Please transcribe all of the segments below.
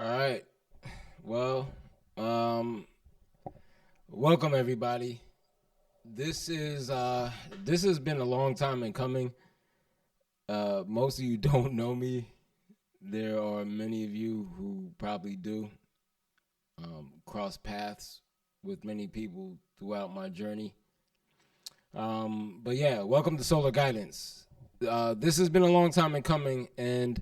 All right. Well, um, welcome everybody. This has been a long time in coming. Most of you don't know me. There are many of you who probably do. Cross paths with many people throughout my journey. But yeah, welcome to Solar Guidance. This has been a long time in coming, and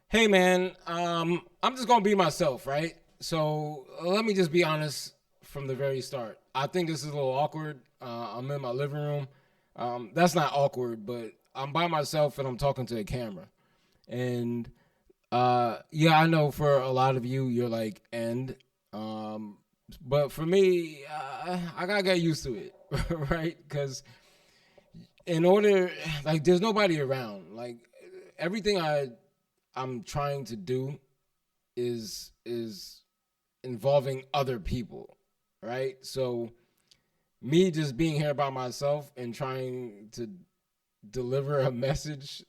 hey, man, I'm just gonna be myself, right? So let me just be honest from the very start. I think this is a little awkward. I'm in my living room. That's not awkward, but I'm by myself and I'm talking to a camera. And yeah, I know for a lot of you, you're like, um, but for me, I gotta get used to it, right? Because in order, like, there's nobody around. Like, everything I'm trying to do is involving other people, right? So me just being here by myself and trying to deliver a message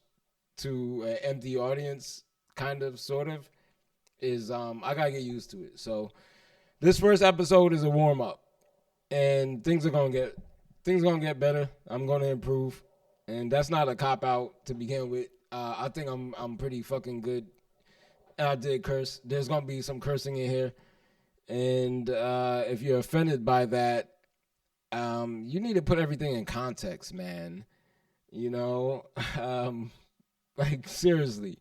to an empty audience, kind of, sort of, is I gotta get used to it. So this first episode is a warm up, and things gonna get better. I'm gonna improve, and that's not a cop out to begin with. I think I'm pretty fucking good. I did curse. There's gonna be some cursing in here, and if you're offended by that, you need to put everything in context, man. You know, like seriously.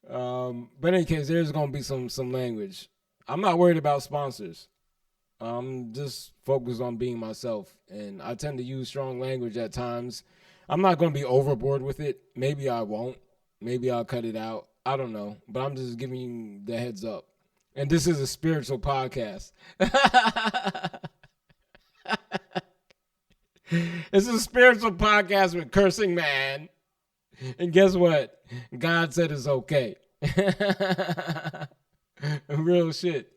But in any case, there's gonna be some language. I'm not worried about sponsors. I'm just focused on being myself, and I tend to use strong language at times. I'm not gonna be overboard with it. Maybe I won't. Maybe I'll cut it out. I don't know, but I'm just giving you the heads up. And this is a spiritual podcast. It's a spiritual podcast with cursing, man. And guess what? God said it's okay. Real shit.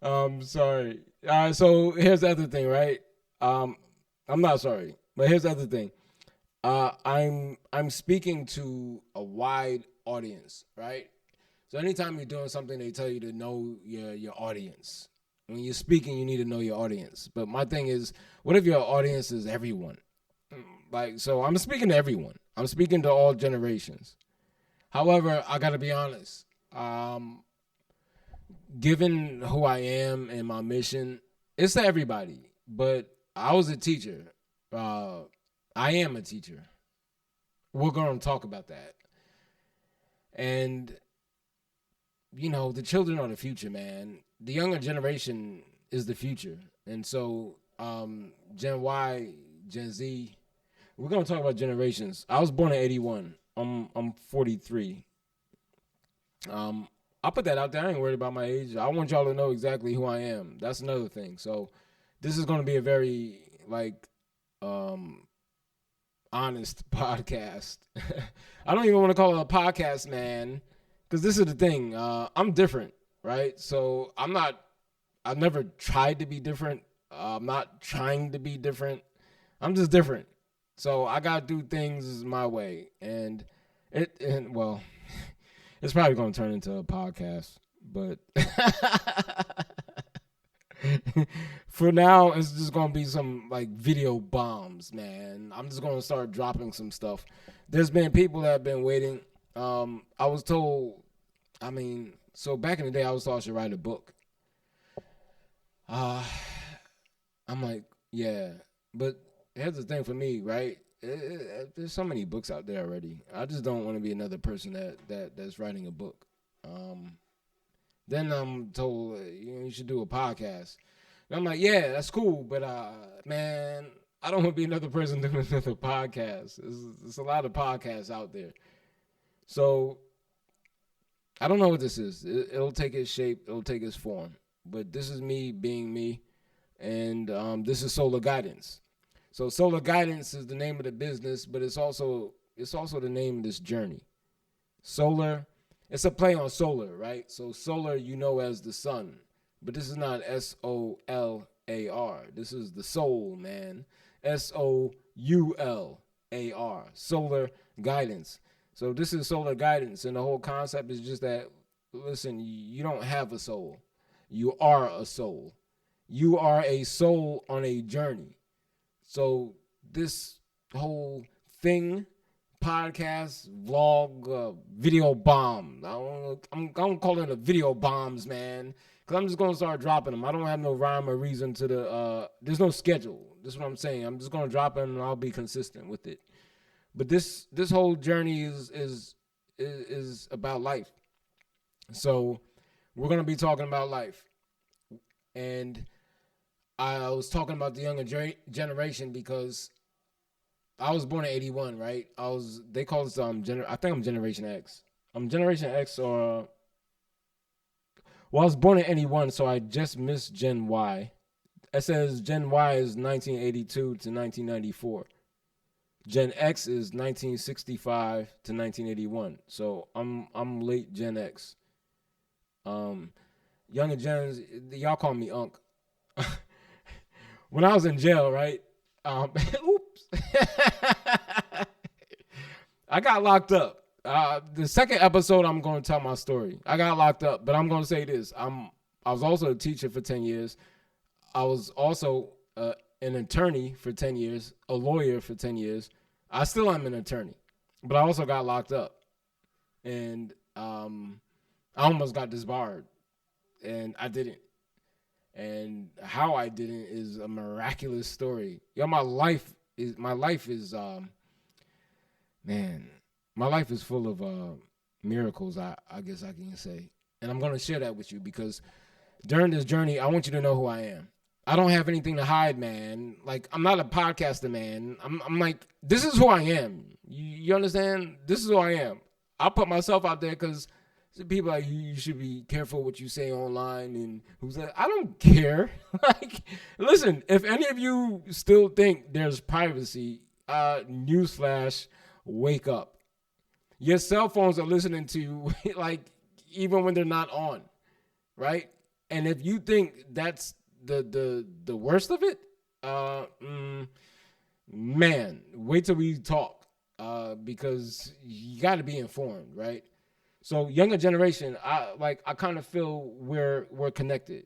Sorry. All right, so here's the other thing, right? Um, I'm not sorry, but here's the other thing. I'm speaking to a wide audience, right? So anytime you're doing something, they tell you to know your audience. When you're speaking, you need to know your audience. But my thing is, what if your audience is everyone? Like, so I'm speaking to everyone. I'm speaking to all generations. However, I gotta be honest. Given who I am and my mission, it's to everybody. But I was a teacher. Uh, I am a teacher. We're going to talk about that. And, the children are the future, man. The younger generation is the future. And so, Gen Y, Gen Z, we're going to talk about generations. I was born in 81. I'm 43. I'll put that out there. I ain't worried about my age. I want y'all to know exactly who I am. That's another thing. So this is going to be a very, like, honest podcast. I don't even want to call it a podcast, man, because this is the thing. I'm different, right? So I've never tried to be different. I'm not trying to be different. I'm just different. So I got to do things my way. Well, it's probably going to turn into a podcast, but for now, it's just going to be some like video bombs, man. I'm just going to start dropping some stuff. There's been people that have been waiting. I was told, so back in the day, I was told I should write a book. I'm like, yeah, but here's the thing for me, right? There's so many books out there already. I just don't want to be another person that's writing a book. Then I'm told you should do a podcast. And I'm like, yeah, that's cool, but man, I don't want to be another person doing another podcast. There's a lot of podcasts out there, so I don't know what this is. It'll take its shape. It'll take its form. But this is me being me, and this is Solar Guidance. So Solar Guidance is the name of the business, but it's also the name of this journey. Solar, it's a play on solar, right? So solar, as the sun, but this is not SOLAR. This is the soul, man. SOULAR. Solar Guidance. So this is Solar Guidance, and the whole concept is just that listen, you don't have a soul. You are a soul. You are a soul on a journey. So this whole thing, podcast, vlog, video bomb. I'm gonna call it a video bombs, man. Cause I'm just gonna start dropping them. I don't have no rhyme or reason to the. There's no schedule. This is what I'm saying. I'm just gonna drop them and I'll be consistent with it. But this whole journey is about life. So we're gonna be talking about life, and I was talking about the younger generation because I was born in '81, right? They call us I think I'm Generation X. I'm Generation X or well, I was born in '81, so I just missed Gen Y. It says Gen Y is 1982 to 1994. Gen X is 1965 to 1981. So I'm late Gen X. Younger gens, y'all call me Unc. When I was in jail, right? Oops. I got locked up. The second episode, I'm going to tell my story. I got locked up, but I'm going to say this. I was also a teacher for 10 years. I was also an attorney for 10 years, a lawyer for 10 years. I still am an attorney, but I also got locked up. And I almost got disbarred, and I didn't. And how I didn't is a miraculous story. Yo, my life is full of miracles, I guess I can say. And I'm going to share that with you because during this journey, I want you to know who I am. I don't have anything to hide, man. Like, I'm not a podcaster, man. I'm like, this is who I am. You understand? This is who I am. I'll put myself out there because people are like, you should be careful what you say online and who's that. I don't care. Like, listen, if any of you still think there's privacy, newsflash, wake up. Your cell phones are listening to you, like, even when they're not on, right? And if you think that's the worst of it, man, wait till we talk, because you got to be informed, right? So younger generation, I kind of feel we're connected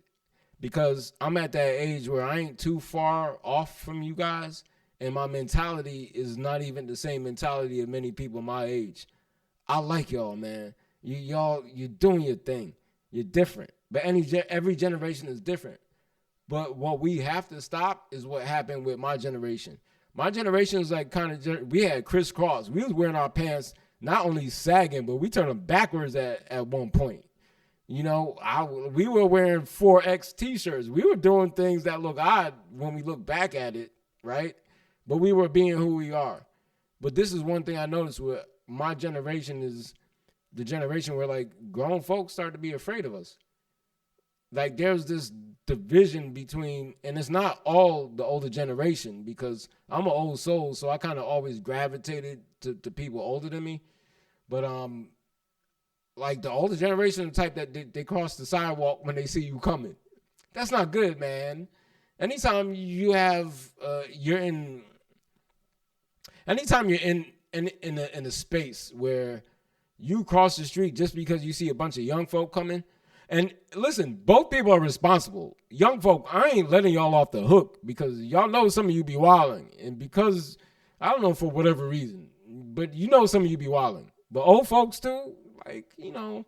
because I'm at that age where I ain't too far off from you guys, and my mentality is not even the same mentality of many people my age. I like y'all, man. You're doing your thing. You're different, but every generation is different. But what we have to stop is what happened with my generation. My generation is like we had crisscross. We was wearing our pants not only sagging, but we turned them backwards at one point. You know, we were wearing 4X t-shirts. We were doing things that look odd when we look back at it, right? But we were being who we are. But this is one thing I noticed with my generation is the generation where, like, grown folks start to be afraid of us. Like, there's this division between, and it's not all the older generation because I'm an old soul, so I kind of always gravitated to people older than me. But like the older generation, the type that they cross the sidewalk when they see you coming. That's not good, man. Anytime you're in a space where you cross the street just because you see a bunch of young folk coming. And listen, both people are responsible. Young folk, I ain't letting y'all off the hook because y'all know some of you be wilding. And because, I don't know, for whatever reason, but you know some of you be wilding. But old folks too, like, you know,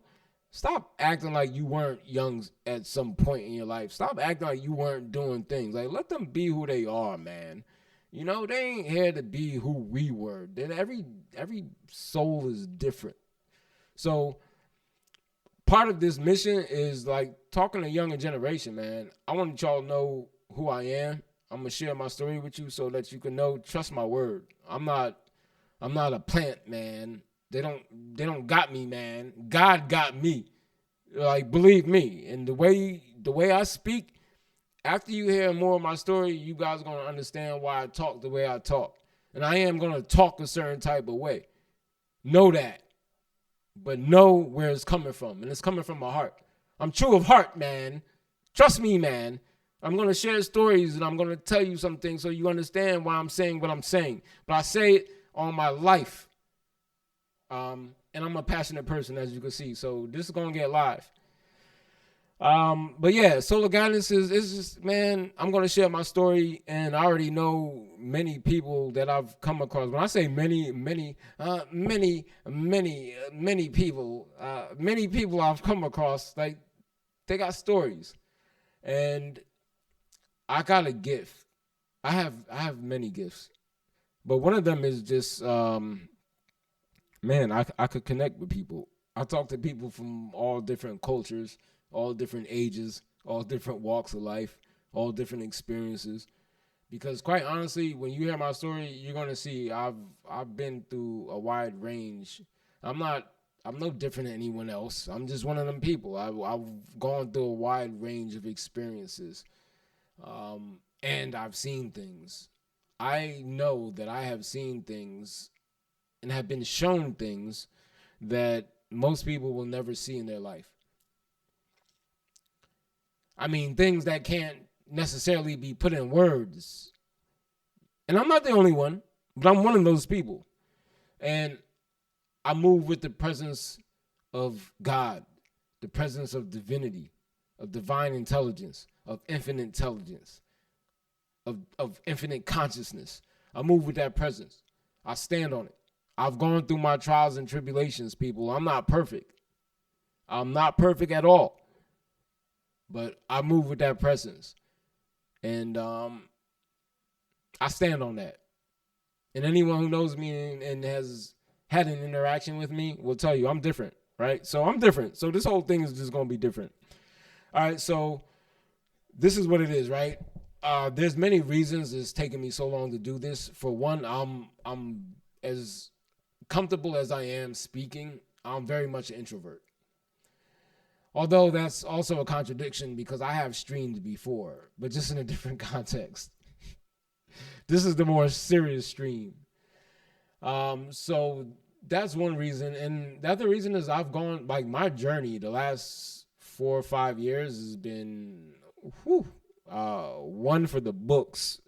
stop acting like you weren't young at some point in your life. Stop acting like you weren't doing things. Like, let them be who they are, man. You know, they ain't here to be who we were. Then every soul is different. So part of this mission is like talking to younger generation, man. I want y'all to know who I am. I'm gonna share my story with you so that you can know. Trust my word. I'm not a plant, man. They don't got me, man. God got me. Like, believe me. And the way I speak, after you hear more of my story, you guys are gonna understand why I talk the way I talk. And I am gonna talk a certain type of way. Know that. But know where it's coming from. And it's coming from my heart. I'm true of heart, man. Trust me, man. I'm going to share stories and I'm going to tell you some things so you understand why I'm saying what I'm saying. But I say it on my life. and I'm a passionate person, as you can see. So this is gonna get live. But yeah, Solar Guidance is just, man, I'm gonna share my story, and I already know many people that I've come across. When I say many people I've come across, like, they got stories, and I got a gift. I have many gifts, but one of them is just, man, I could connect with people. I talk to people from all different cultures, all different ages, all different walks of life, all different experiences. Because quite honestly, when you hear my story, you're gonna see I've been through a wide range. I'm no different than anyone else. I'm just one of them people. I've gone through a wide range of experiences, and I've seen things. I know that I have seen things and have been shown things that most people will never see in their life. I mean, things that can't necessarily be put in words. And I'm not the only one, but I'm one of those people. And I move with the presence of God, the presence of divinity, of divine intelligence, of infinite intelligence, of infinite consciousness. I move with that presence. I stand on it. I've gone through my trials and tribulations, people. I'm not perfect. I'm not perfect at all. But I move with that presence. And I stand on that. And anyone who knows me and has had an interaction with me will tell you I'm different, right? So I'm different. So this whole thing is just going to be different. All right, so this is what it is, right? There's many reasons it's taken me so long to do this. For one, I'm as comfortable as I am speaking, I'm very much an introvert. Although that's also a contradiction because I have streamed before, but just in a different context. This is the more serious stream. So that's one reason. And the other reason is I've gone, like, my journey the last 4 or 5 years has been one for the books.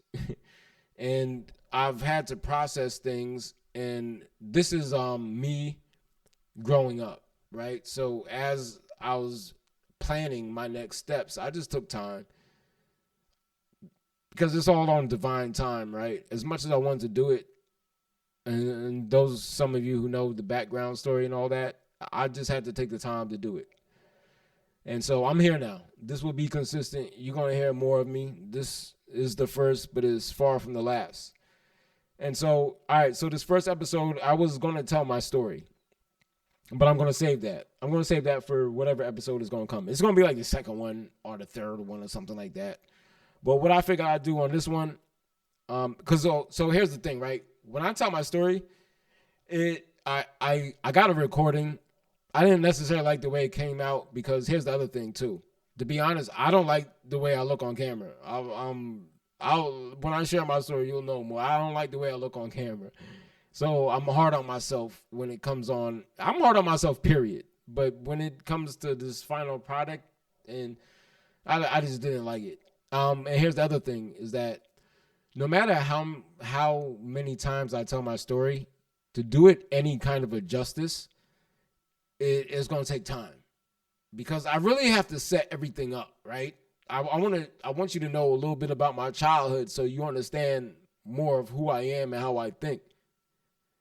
And I've had to process things. And this is me growing up, right? So as I was planning my next steps, I just took time because it's all on divine time, right? As much as I wanted to do it, and those, some of you who know the background story and all that, I just had to take the time to do it. And so I'm here now. This will be consistent. You're going to hear more of me. This is the first, but it's far from the last. And so, all right, so this first episode, I was going to tell my story. But I'm going to save that. I'm going to save that for whatever episode is going to come. It's going to be like the second one or the third one or something like that. But what I figured I'd do on this one, because so here's the thing, right? When I tell my story, I got a recording. I didn't necessarily like the way it came out because here's the other thing too. To be honest, I don't like the way I look on camera. When I share my story, you'll know more. I don't like the way I look on camera. So I'm hard on myself when it comes on. I'm hard on myself, period. But when it comes to this final product, and I just didn't like it. And here's the other thing is that no matter how many times I tell my story, to do it any kind of a justice, it's going to take time. Because I really have to set everything up, right? I want you to know a little bit about my childhood so you understand more of who I am and how I think.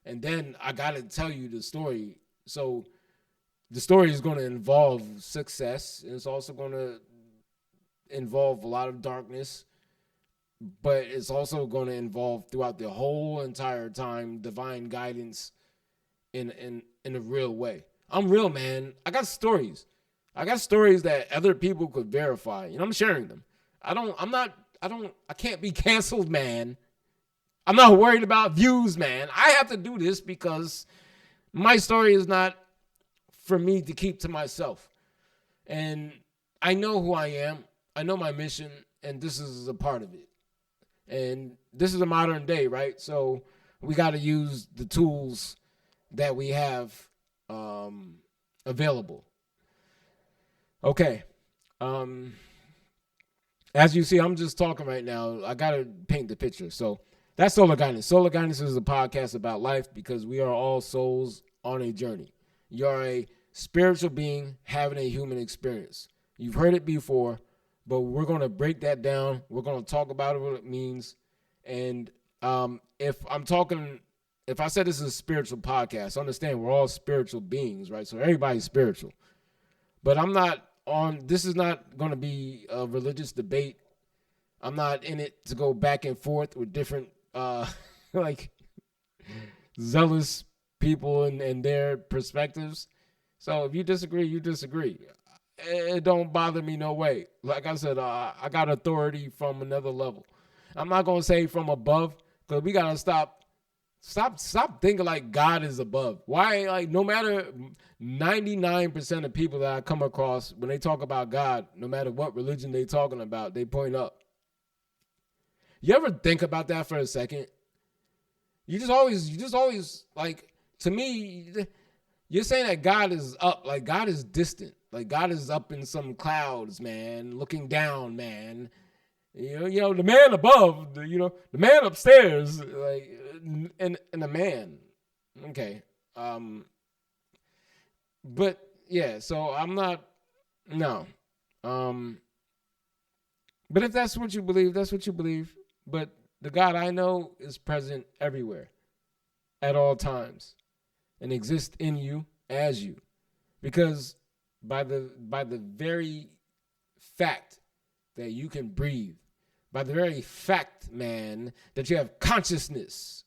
And then I got to tell you the story. So the story is going to involve success. And it's also going to involve a lot of darkness. But it's also going to involve throughout the whole entire time divine guidance in a real way. I'm real, man. I got stories. I got stories that other people could verify. And I'm sharing them. I can't be canceled, man. I'm not worried about views, man. I have to do this because my story is not for me to keep to myself. And I know who I am. I know my mission, and this is a part of it. And this is a modern day, right? So we got to use the tools that we have available. Okay. As you see, I'm just talking right now. I got to paint the picture. So that's Solar Guidance. Solar Guidance is a podcast about life because we are all souls on a journey. You're a spiritual being having a human experience. You've heard it before, but we're going to break that down. We're going to talk about it, what it means. And if I said this is a spiritual podcast, understand we're all spiritual beings, right? So everybody's spiritual. But this is not going to be a religious debate. I'm not in it to go back and forth with different, like, zealous people and their perspectives. So if you disagree, you disagree. It don't bother me no way. Like I said, I got authority from another level. I'm not going to say from above, because we got to stop thinking like God is above. Why? Like, no matter 99% of people that I come across, when they talk about God, no matter what religion they talking about, they point up. You ever think about that for a second? You just always like, to me, you're saying that God is up, like God is distant, like God is up in some clouds, man, looking down, man. You know, the man above, the man upstairs, like, and the man. Okay. But yeah, so I'm not, no. But if that's what you believe, that's what you believe. But the God I know is present everywhere at all times and exists in you as you. Because by the very fact that you can breathe, by the very fact, man, that you have consciousness,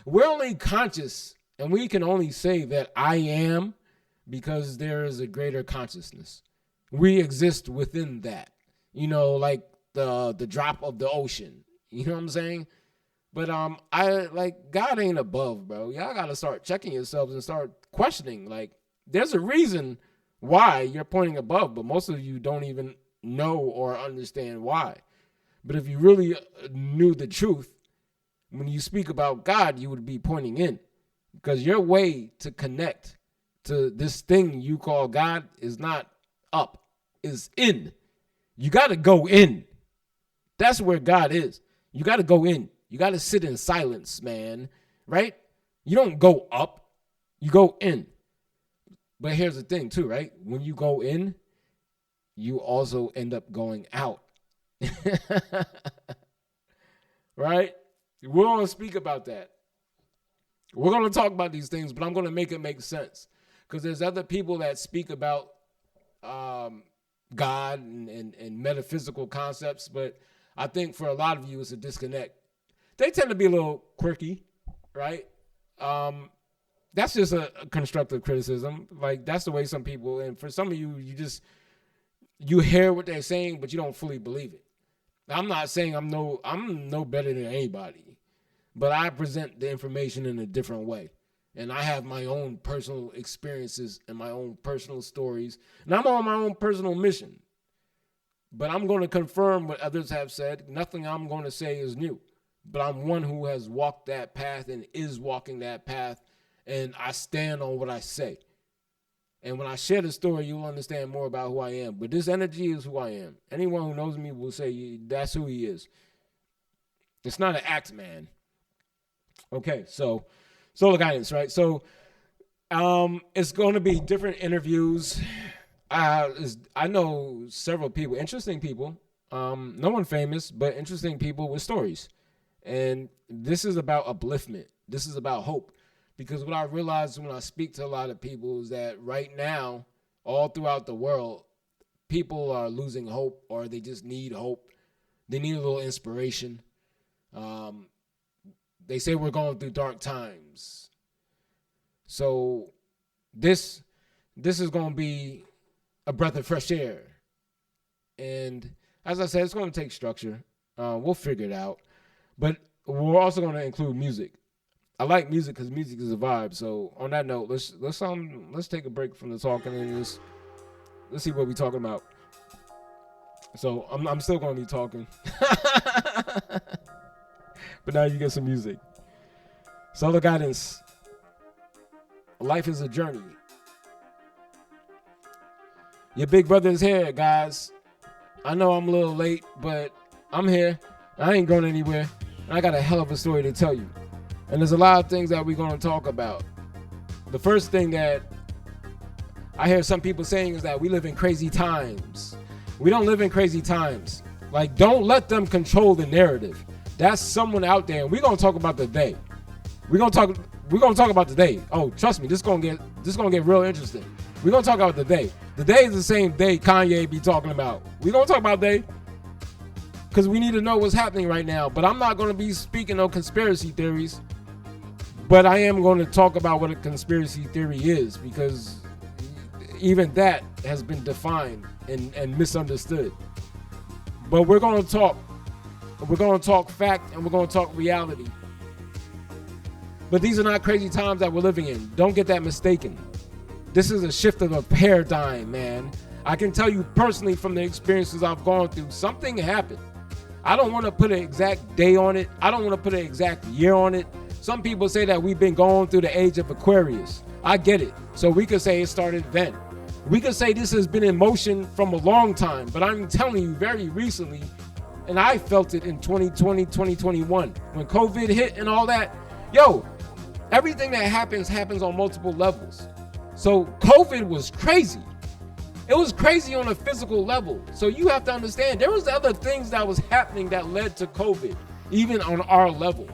we're only conscious, and we can only say that I am because there is a greater consciousness. We exist within that, like the drop of the ocean. You know what I'm saying? But God ain't above, bro. Y'all gotta start checking yourselves and start questioning. Like, there's a reason why you're pointing above, but most of you don't even know or understand why. But if you really knew the truth, when you speak about God, you would be pointing in, because your way to connect to this thing you call God is not up, is in. You got to go in. That's where God is. You got to go in. You got to sit in silence, man, right? You don't go up, you go in. But here's the thing too, right? When you go in, you also end up going out. Right? We're going to speak about that. We're going to talk about these things, but I'm going to make it make sense. Because there's other people that speak about God and metaphysical concepts, but I think for a lot of you, it's a disconnect. They tend to be a little quirky, right? That's just a constructive criticism. Like, that's the way some people, and for some of you, you hear what they're saying, but you don't fully believe it. I'm not saying I'm no better than anybody, but I present the information in a different way. And I have my own personal experiences and my own personal stories. And I'm on my own personal mission. But I'm going to confirm what others have said. Nothing I'm going to say is new. But I'm one who has walked that path and is walking that path. And I stand on what I say. And when I share the story, you'll understand more about who I am. But this energy is who I am. Anyone who knows me will say that's who he is. It's not an act, man. Okay, so Soular Guidance, right? So it's going to be different interviews. I know several people, interesting people. No one famous, but interesting people with stories. And this is about upliftment. This is about hope. Because what I realize when I speak to a lot of people is that right now, all throughout the world, people are losing hope, or they just need hope. They need a little inspiration. They say we're going through dark times. So this is going to be a breath of fresh air. And as I said, it's going to take structure. We'll figure it out. But we're also going to include music. I like music because music is a vibe. So on that note, let's take a break from the talking and let's see what we're talking about. So I'm still going to be talking, but now you get some music. Soular Guidance. Life is a journey. Your big brother is here, guys. I know I'm a little late, but I'm here. I ain't going anywhere. And I got a hell of a story to tell you. And there's a lot of things that we're going to talk about. The first thing that I hear some people saying is that we live in crazy times. We don't live in crazy times. Like, don't let them control the narrative. That's someone out there, and we're gonna talk about the day. We're gonna talk about the day. Oh, trust me, this gonna get real interesting. We're gonna talk about the day. The day is the same day Kanye be talking about. We're gonna talk about the day because we need to know what's happening right now. But I'm not gonna be speaking no conspiracy theories. But I am going to talk about what a conspiracy theory is, because even that has been defined and misunderstood. But we're going to talk fact, and we're going to talk reality. But these are not crazy times that we're living in. Don't get that mistaken. This is a shift of a paradigm, man. I can tell you personally from the experiences I've gone through, something happened. I don't want to put an exact day on it. I don't want to put an exact year on it. Some people say that we've been going through the age of Aquarius. I get it. So we could say it started then. We could say this has been in motion from a long time, but I'm telling you very recently, and I felt it in 2020, 2021, when COVID hit and all that. Yo, everything that happens on multiple levels. So COVID was crazy. It was crazy on a physical level. So you have to understand there was other things that was happening that led to COVID, even on our level.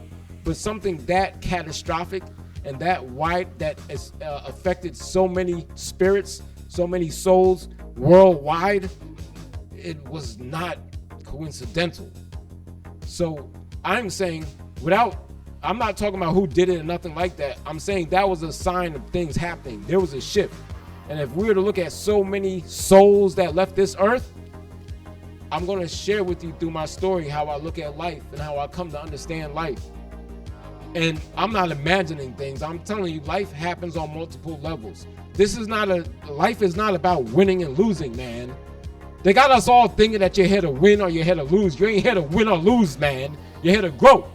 But something that catastrophic and that wide, that has affected so many spirits, so many souls worldwide, it was not coincidental. So I'm saying, I'm not talking about who did it or nothing like that. I'm saying that was a sign of things happening. There was a shift. And if we were to look at so many souls that left this earth, I'm going to share with you through my story how I look at life and how I come to understand life. And I'm not imagining things. I'm telling you, life happens on multiple levels. Life is not about winning and losing, man. They got us all thinking that you're here to win or you're here to lose. You ain't here to win or lose, man. You're here to grow.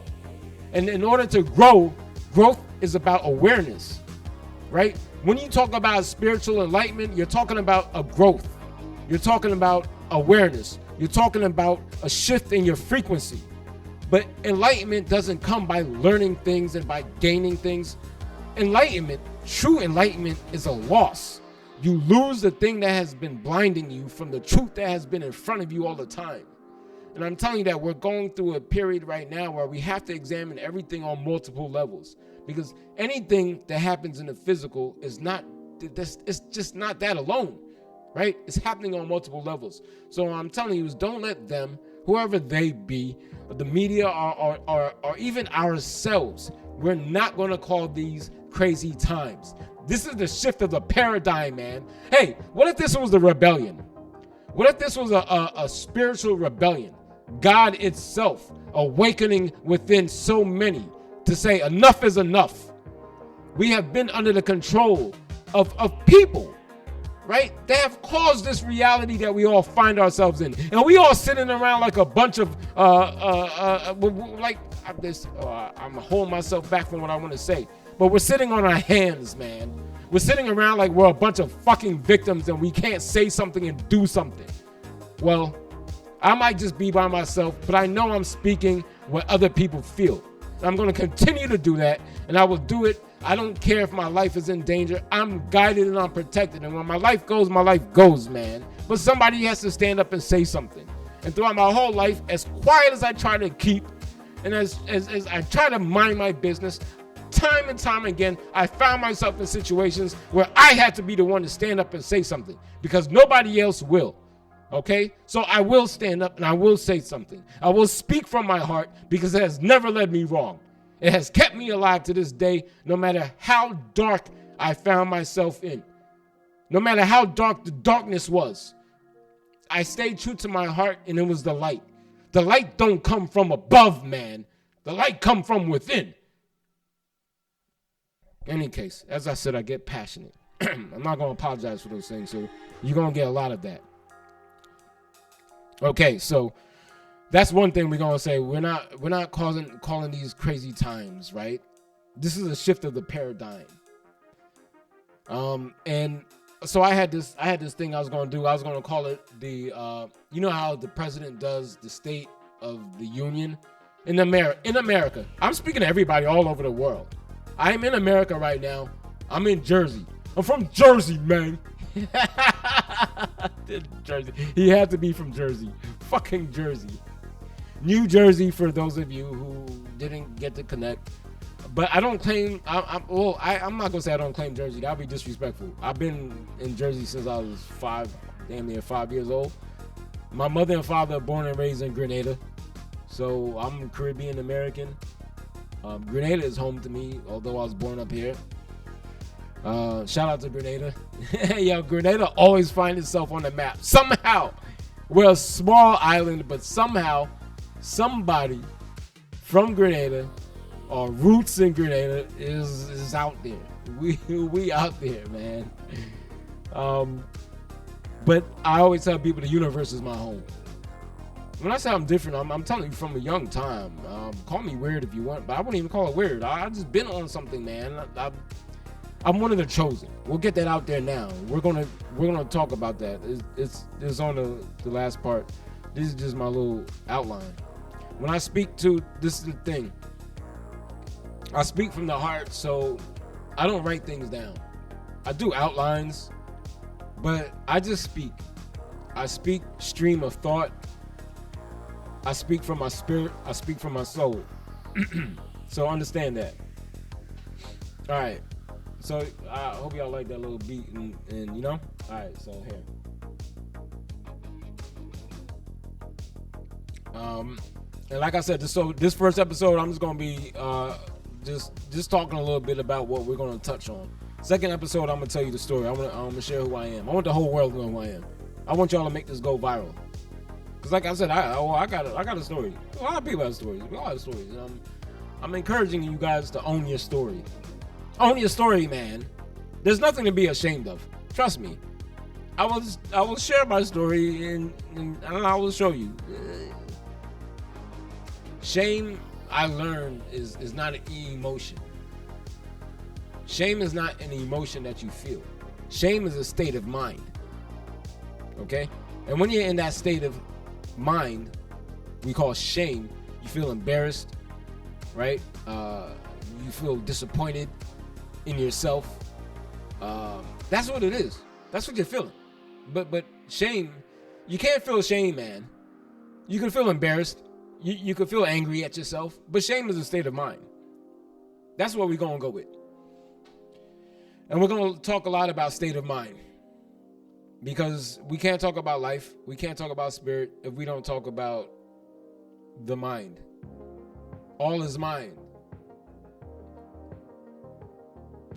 And in order to grow, growth is about awareness, right? When you talk about spiritual enlightenment, you're talking about a growth. You're talking about awareness. You're talking about a shift in your frequency. But enlightenment doesn't come by learning things and by gaining things. True enlightenment is a loss. You lose the thing that has been blinding you from the truth that has been in front of you all the time. And I'm telling you that we're going through a period right now where we have to examine everything on multiple levels. Because anything that happens in the physical it's just not that alone, right? It's happening on multiple levels. So I'm telling you is don't let them, whoever they be, the media or even ourselves, we're not going to call these crazy times. This is the shift of the paradigm, man. Hey, what if this was the rebellion? What if this was a spiritual rebellion? God itself awakening within so many to say enough is enough. We have been under the control of people, right? They have caused this reality that we all find ourselves in. And we all sitting around like a bunch of, I'm holding myself back from what I want to say. But we're sitting on our hands, man. We're sitting around like we're a bunch of fucking victims and we can't say something and do something. Well, I might just be by myself, but I know I'm speaking what other people feel. And I'm going to continue to do that, and I will do it. I don't care if my life is in danger. I'm guided and I'm protected. And when my life goes, man. But somebody has to stand up and say something. And throughout my whole life, as quiet as I try to keep, and as I try to mind my business, time and time again, I found myself in situations where I had to be the one to stand up and say something because nobody else will. Okay? So I will stand up and I will say something. I will speak from my heart because it has never led me wrong. It has kept me alive to this day, no matter how dark I found myself in. No matter how dark the darkness was. I stayed true to my heart and it was the light. The light don't come from above, man. The light come from within. In any case, as I said, I get passionate. I'm not going to apologize for those things, so you're going to get a lot of that. Okay, so that's one thing we're going to say. We're not calling these crazy times, right? This is a shift of the paradigm. And so I had this thing I was going to do. I was going to call it the you know how the president does the State of the Union in America. I'm speaking to everybody all over the world. I'm in America right now. I'm in Jersey. I'm from Jersey, man. Jersey. He had to be from Jersey. Fucking Jersey. New Jersey, for those of you who didn't get to connect. But I don't claim, I'm not going to say I don't claim Jersey. That would be disrespectful. I've been in Jersey since I was damn near 5 years old. My mother and father are born and raised in Grenada. So I'm Caribbean American. Grenada is home to me, although I was born up here. Shout out to Grenada. Yo, Grenada always finds itself on the map. Somehow. We're a small island, but somehow somebody from Grenada or roots in Grenada is out there. We out there, man. But I always tell people the universe is my home. When I say I'm different, I'm telling you from a young time. Call me weird if you want, but I wouldn't even call it weird. I just been on something, man. I'm one of the chosen. We'll get that out there now. We're gonna talk about that. It's on the last part. This is just my little outline. When I speak to, this is the thing. I speak from the heart, so I don't write things down. I do outlines, but I just speak. I speak stream of thought. I speak from my spirit. I speak from my soul. So understand that. All right. So I hope y'all like that little beat and you know. All right. So here. And like I said, this first episode, I'm just gonna be just talking a little bit about what we're gonna touch on. Second episode, I'm gonna tell you the story. I'm gonna share who I am. I want the whole world to know who I am. I want y'all to make this go viral. Cause like I said, I got a story. A lot of people have stories. We all have stories. And I'm encouraging you guys to own your story. Own your story, man. There's nothing to be ashamed of. Trust me. I will share my story and I will show you. Shame, I learned, is not an emotion. Shame is not an emotion that you feel. Shame is a state of mind. Okay? And when you're in that state of mind, we call shame, you feel embarrassed, right? You feel disappointed in yourself. That's what it is. That's what you're feeling. But shame, you can't feel shame, man. You can feel embarrassed. You can feel angry at yourself. But shame is a state of mind. That's what we're going to go with. And we're going to talk a lot about state of mind. Because we can't talk about life, we can't talk about spirit if we don't talk about the mind. All is mind.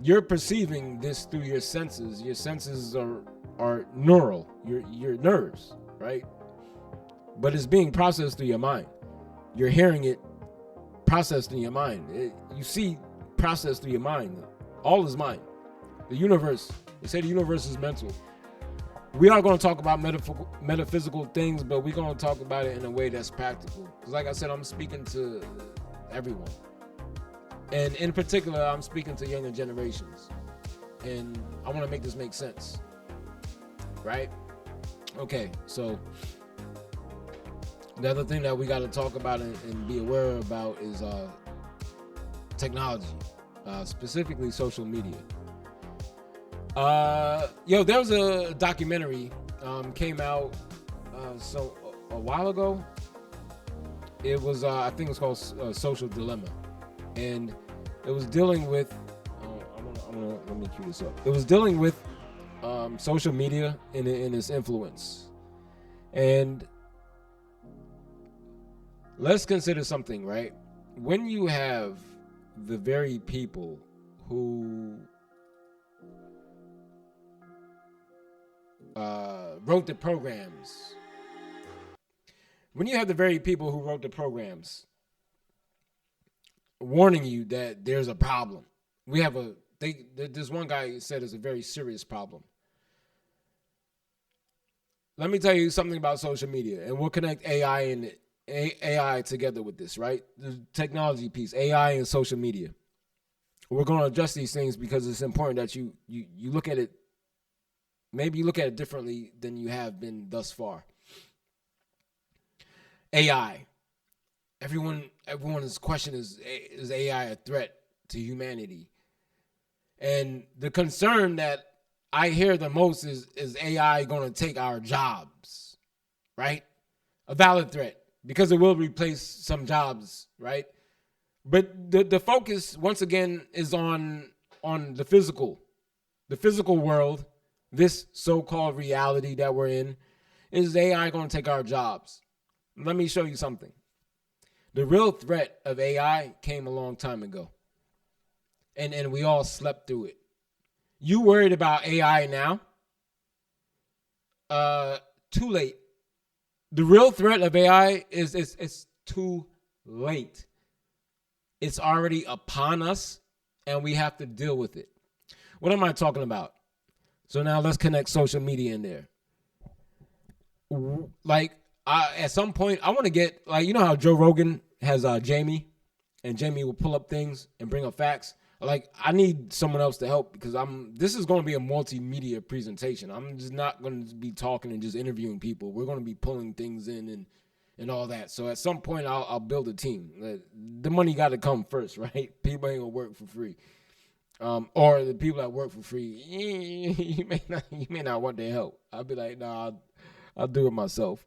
You're perceiving this through your senses. Your senses are neural, your nerves, right? But it's being processed through your mind. You're hearing it processed in your mind. You see processed through your mind. All is mind. The universe, they say the universe is mental. We are going to talk about metaphysical things, but we're going to talk about it in a way that's practical. Because like I said, I'm speaking to everyone. And in particular, I'm speaking to younger generations. And I want to make this make sense. Right? Okay, so the other thing that we got to talk about and be aware about is technology, specifically social media. There was a documentary came out a while ago. It was I think it's called Social Dilemma, and it was dealing with let me cue this up. It was dealing with social media in its influence, and let's consider something, right? When you have the very people who wrote the programs. When you have the very people who wrote the programs warning you that there's a problem. This one guy said it's a very serious problem. Let me tell you something about social media, and we'll connect AI together with this, right? The technology piece, AI and social media. We're going to address these things because it's important that you look at it. Maybe you look at it differently than you have been thus far. AI. Everyone's question is AI a threat to humanity? And the concern that I hear the most is AI going to take our jobs, right? A valid threat because it will replace some jobs, right? But the focus once again is on the physical world, this so-called reality that we're in. Is AI going to take our jobs? Let me show you something. The real threat of AI came a long time ago, and we all slept through it. You worried about AI now? Too late. The real threat of AI is it's too late. It's already upon us, and we have to deal with it. What am I talking about? So now let's connect social media in there. Like, at some point, I want to get, like, you know how Joe Rogan has Jamie, and Jamie will pull up things and bring up facts. Like, I need someone else to help because this is going to be a multimedia presentation. I'm just not going to be talking and just interviewing people. We're going to be pulling things in and all that. So at some point, I'll build a team. The money got to come first, right? People ain't going to work for free. Or the people that work for free, you may not want their help. I'll be like, nah, I'll do it myself.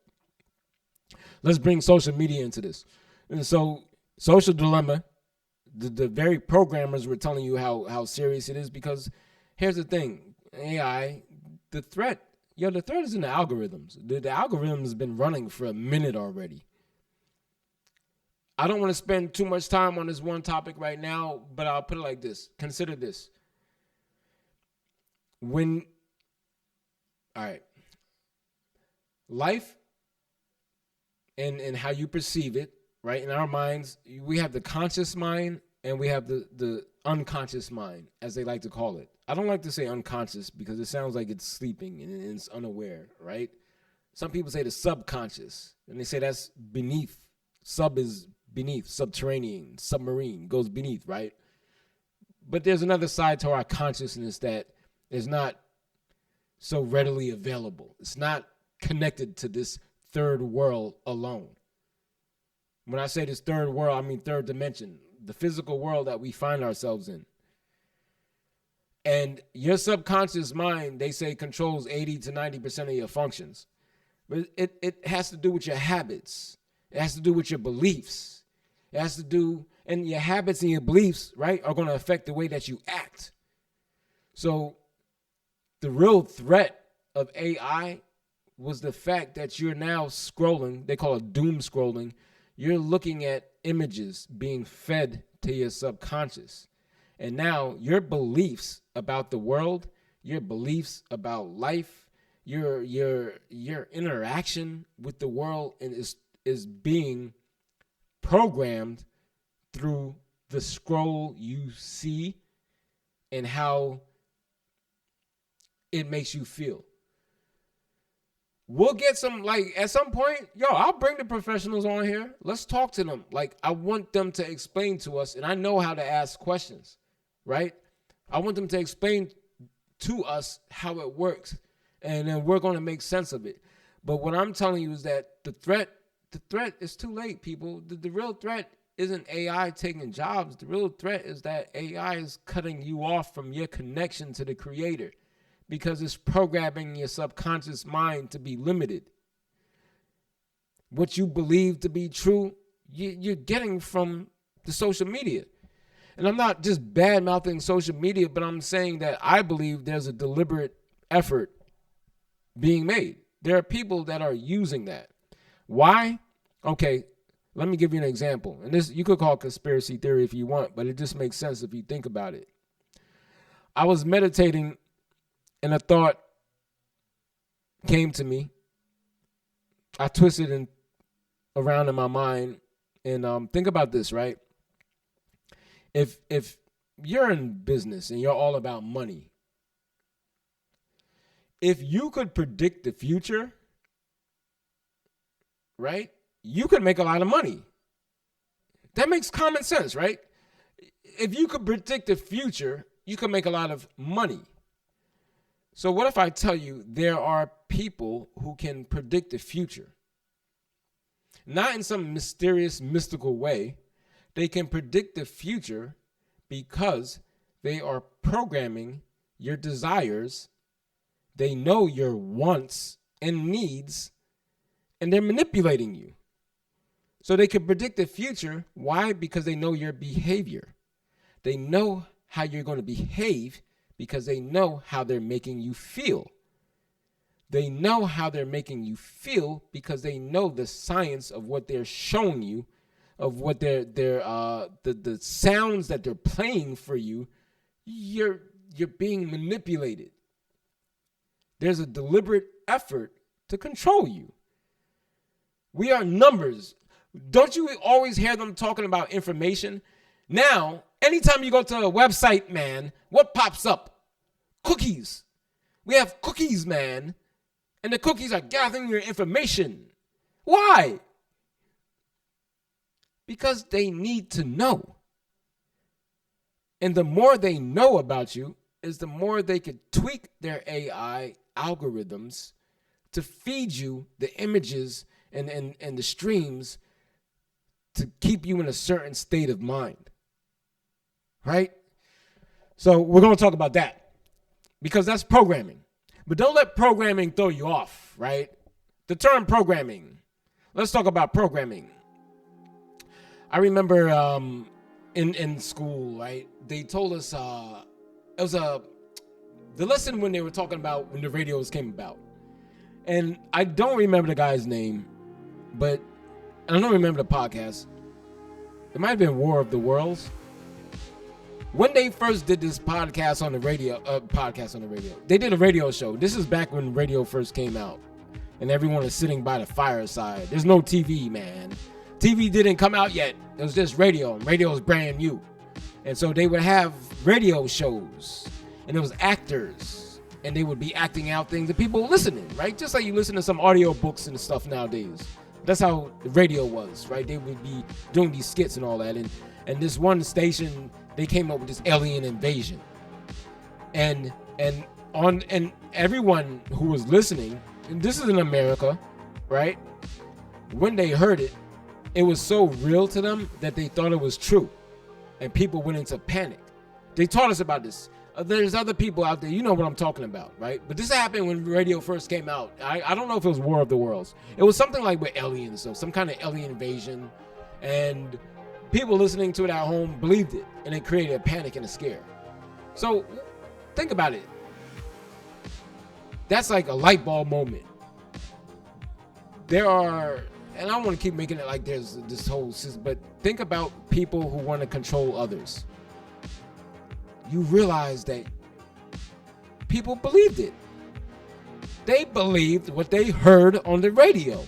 Let's bring social media into this. And so, Social Dilemma, the very programmers were telling you how serious it is, because here's the thing, AI, the threat is in the algorithms. The algorithm has been running for a minute already. I don't want to spend too much time on this one topic right now, but I'll put it like this. Consider this. Life and how you perceive it, right? In our minds, we have the conscious mind and we have the unconscious mind, as they like to call it. I don't like to say unconscious because it sounds like it's sleeping and it's unaware, right? Some people say the subconscious, and they say that's beneath. Sub is beneath, subterranean, submarine, goes beneath, right? But there's another side to our consciousness that is not so readily available. It's not connected to this third world alone. When I say this third world, I mean third dimension, the physical world that we find ourselves in. And your subconscious mind, they say, controls 80 to 90% of your functions. But it has to do with your habits. It has to do with your beliefs. It has to do, and your habits and your beliefs, right, are going to affect the way that you act. So the real threat of AI was the fact that you're now scrolling. They call it doom scrolling. You're looking at images being fed to your subconscious. And now your beliefs about the world, your beliefs about life, your interaction with the world is being programmed through the scroll you see and how it makes you feel. We'll get some, like, at some point, I'll bring the professionals on here. Let's talk to them. Like, I want them to explain to us, and I know how to ask questions, right? I want them to explain to us how it works, and then we're going to make sense of it. But what I'm telling you is that the threat is too late, people. The real threat isn't AI taking jobs. The real threat is that AI is cutting you off from your connection to the creator, because it's programming your subconscious mind to be limited. What you believe to be true, you're getting from the social media. And I'm not just bad-mouthing social media, but I'm saying that I believe there's a deliberate effort being made. There are people that are using that. Why? Okay, let me give you an example. And this, you could call conspiracy theory if you want, but it just makes sense if you think about it. I was meditating and a thought came to me. I twisted around in my mind. And think about this, right? If you're in business and you're all about money, if you could predict the future, right, you could make a lot of money. That makes common sense, right? If you could predict the future, you could make a lot of money. So what if I tell you there are people who can predict the future? Not in some mysterious, mystical way. They can predict the future because they are programming your desires They know your wants and needs, and they're manipulating you. So they can predict the future. Why? Because they know your behavior. They know how you're going to behave because they know how they're making you feel. They know how they're making you feel because they know the science of what they're showing you, of what the sounds that they're playing for you. You're being manipulated. There's a deliberate effort to control you. We are numbers. Don't you always hear them talking about information? Now, anytime you go to a website, man, what pops up? Cookies. We have cookies, man. And the cookies are gathering your information. Why? Because they need to know. And the more they know about you is the more they could tweak their AI algorithms to feed you the images and the streams to keep you in a certain state of mind. Right? So we're going to talk about that because that's programming. But don't let programming throw you off, right? The term programming. Let's talk about programming. I remember in school, right? They told us it was the lesson when they were talking about when the radios came about. And I don't remember the guy's name, but I don't remember the podcast. It might have been War of the Worlds. When they first did this podcast on the radio, they did a radio show. This is back when radio first came out, and everyone was sitting by the fireside. There's no TV, man. TV didn't come out yet. It was just radio, and radio was brand new. And so they would have radio shows, and it was actors, and they would be acting out things, and people were listening, right? Just like you listen to some audio books and stuff nowadays. That's how the radio was, right? They would be doing these skits and all that, and this one station, they came up with this alien invasion, and everyone who was listening, and this is in America, right? When they heard it, it was so real to them that they thought it was true, and people went into panic. They taught us about this. There's other people out there, you know what I'm talking about, right? But this happened when radio first came out. I don't know if it was War of the Worlds. It was something like with aliens, so some kind of alien invasion, and people listening to it at home believed it, and it created a panic and a scare. So think about it. That's like a light bulb moment. There are, and I don't want to keep making it like there's this whole system, but think about people who want to control others. You realize that people believed it. They believed what they heard on the radio.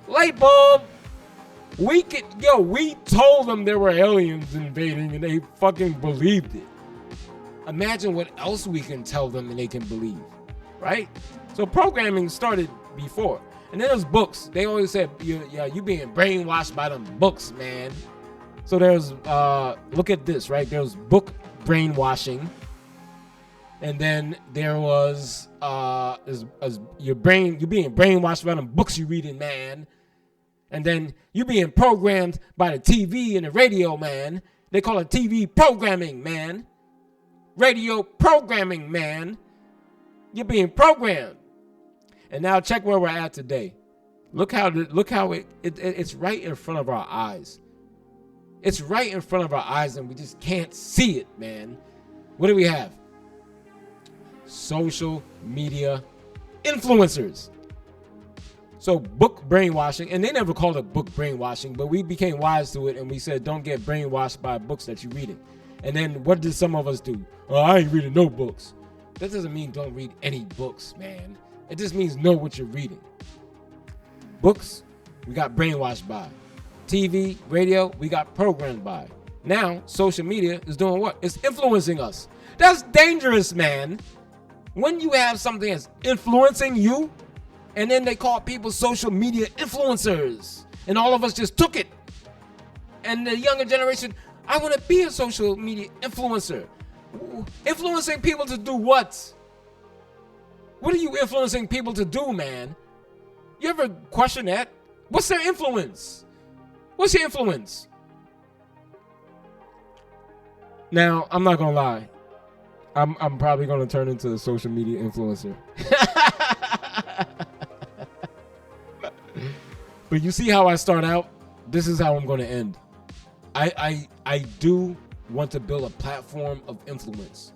Light bulb. We told them there were aliens invading and they fucking believed it. Imagine what else we can tell them and they can believe, right? So programming started before. And then there's books. They always said, you being brainwashed by them books, man. So there's, look at this, right? There's book brainwashing. And then there was, you being brainwashed by them books you reading, man. And then you being programmed by the TV and the radio, man. They call it TV programming, man. Radio programming, man. You're being programmed. And now check where we're at today. Look how it's right in front of our eyes. It's right in front of our eyes and we just can't see it, man. What do we have? Social media influencers. So book brainwashing, and they never called it book brainwashing, but we became wise to it and we said, don't get brainwashed by books that you're reading. And then what did some of us do? Oh, I ain't reading no books. That doesn't mean don't read any books, man. It just means know what you're reading. Books, we got brainwashed by. TV, radio, we got programmed by. Now, social media is doing what? It's influencing us. That's dangerous, man. When you have something that's influencing you, and then they call people social media influencers, and all of us just took it. And the younger generation, I want to be a social media influencer. Influencing people to do what? What are you influencing people to do, man? You ever question that? What's their influence? What's your influence? Now, I'm not going to lie. I'm probably going to turn into a social media influencer. But you see how I start out? This is how I'm going to end. I do want to build a platform of influence,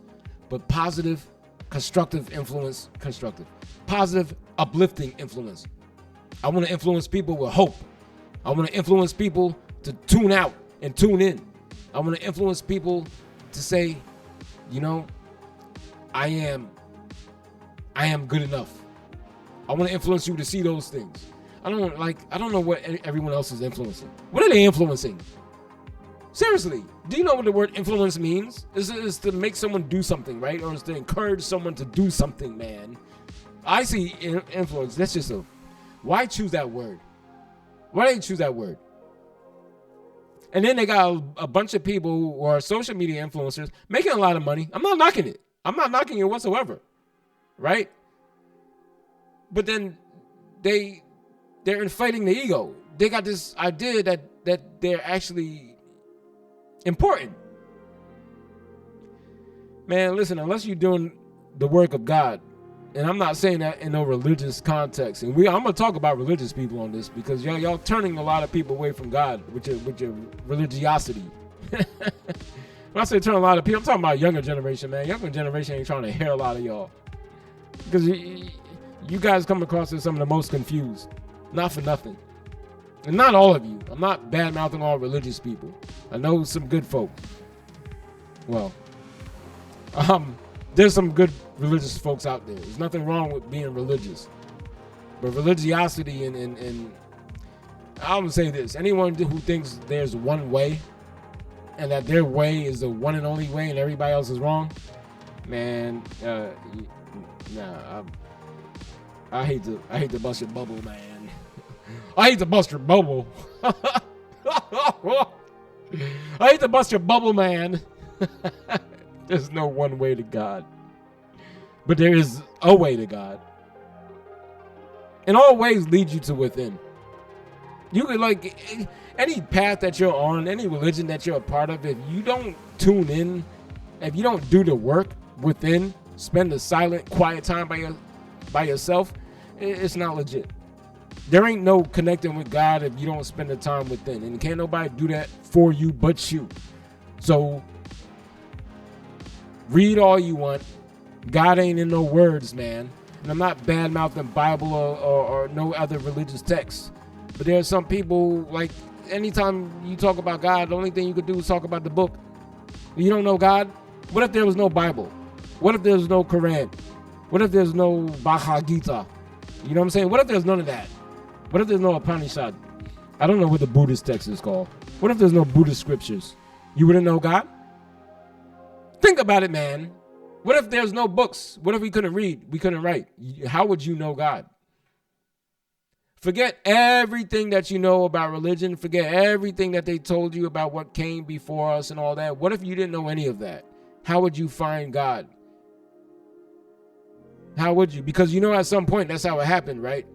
but positive, constructive influence, positive, uplifting influence. I want to influence people with hope. I want to influence people to tune out and tune in. I want to influence people to say, you know, I am good enough. I want to influence you to see those things. I don't know what everyone else is influencing. What are they influencing? Seriously, do you know what the word influence means? It's to make someone do something, right? Or it's to encourage someone to do something, man. I see influence. That's just why choose that word? Why did they choose that word? And then they got a bunch of people who are social media influencers making a lot of money. I'm not knocking it. I'm not knocking it whatsoever, right? But then they're inflating the ego. They got this idea that they're actually important. Man, listen, unless you're doing the work of God, and I'm not saying that in no religious context, and I'm gonna talk about religious people on this because y'all turning a lot of people away from God with your religiosity. When I say turn a lot of people, I'm talking about younger generation, man. Younger generation ain't trying to hear a lot of y'all because you guys come across as some of the most confused. Not for nothing. And not all of you. I'm not bad-mouthing all religious people. I know some good folk. Well, there's some good religious folks out there. There's nothing wrong with being religious. But religiosity and I'm gonna say this. Anyone who thinks there's one way and that their way is the one and only way and everybody else is wrong, man, I hate to bust your bubble, man. I hate to bust your bubble. I hate to bust your bubble, man. There's no one way to God. But there is a way to God. And all ways lead you to within. You could, like, any path that you're on, any religion that you're a part of, if you don't tune in, if you don't do the work within, spend the silent, quiet time by yourself, it's not legit. There ain't no connecting with God if you don't spend the time within. And can't nobody do that for you but you. So read all you want. God ain't in no words, man. And I'm not bad-mouthing Bible or no other religious texts. But there are some people, like, anytime you talk about God, the only thing you could do is talk about the book. You don't know God? What if there was no Bible? What if there's no Quran? What if there's no Bhagavad Gita? You know what I'm saying? What if there's none of that? What if there's no Upanishad? I don't know what the Buddhist text is called. What if there's no Buddhist scriptures? You wouldn't know God? Think about it, man. What if there's no books? What if we couldn't read? We couldn't write? How would you know God? Forget everything that you know about religion. Forget everything that they told you about what came before us and all that. What if you didn't know any of that? How would you find God? How would you? Because you know at some point that's how it happened, right?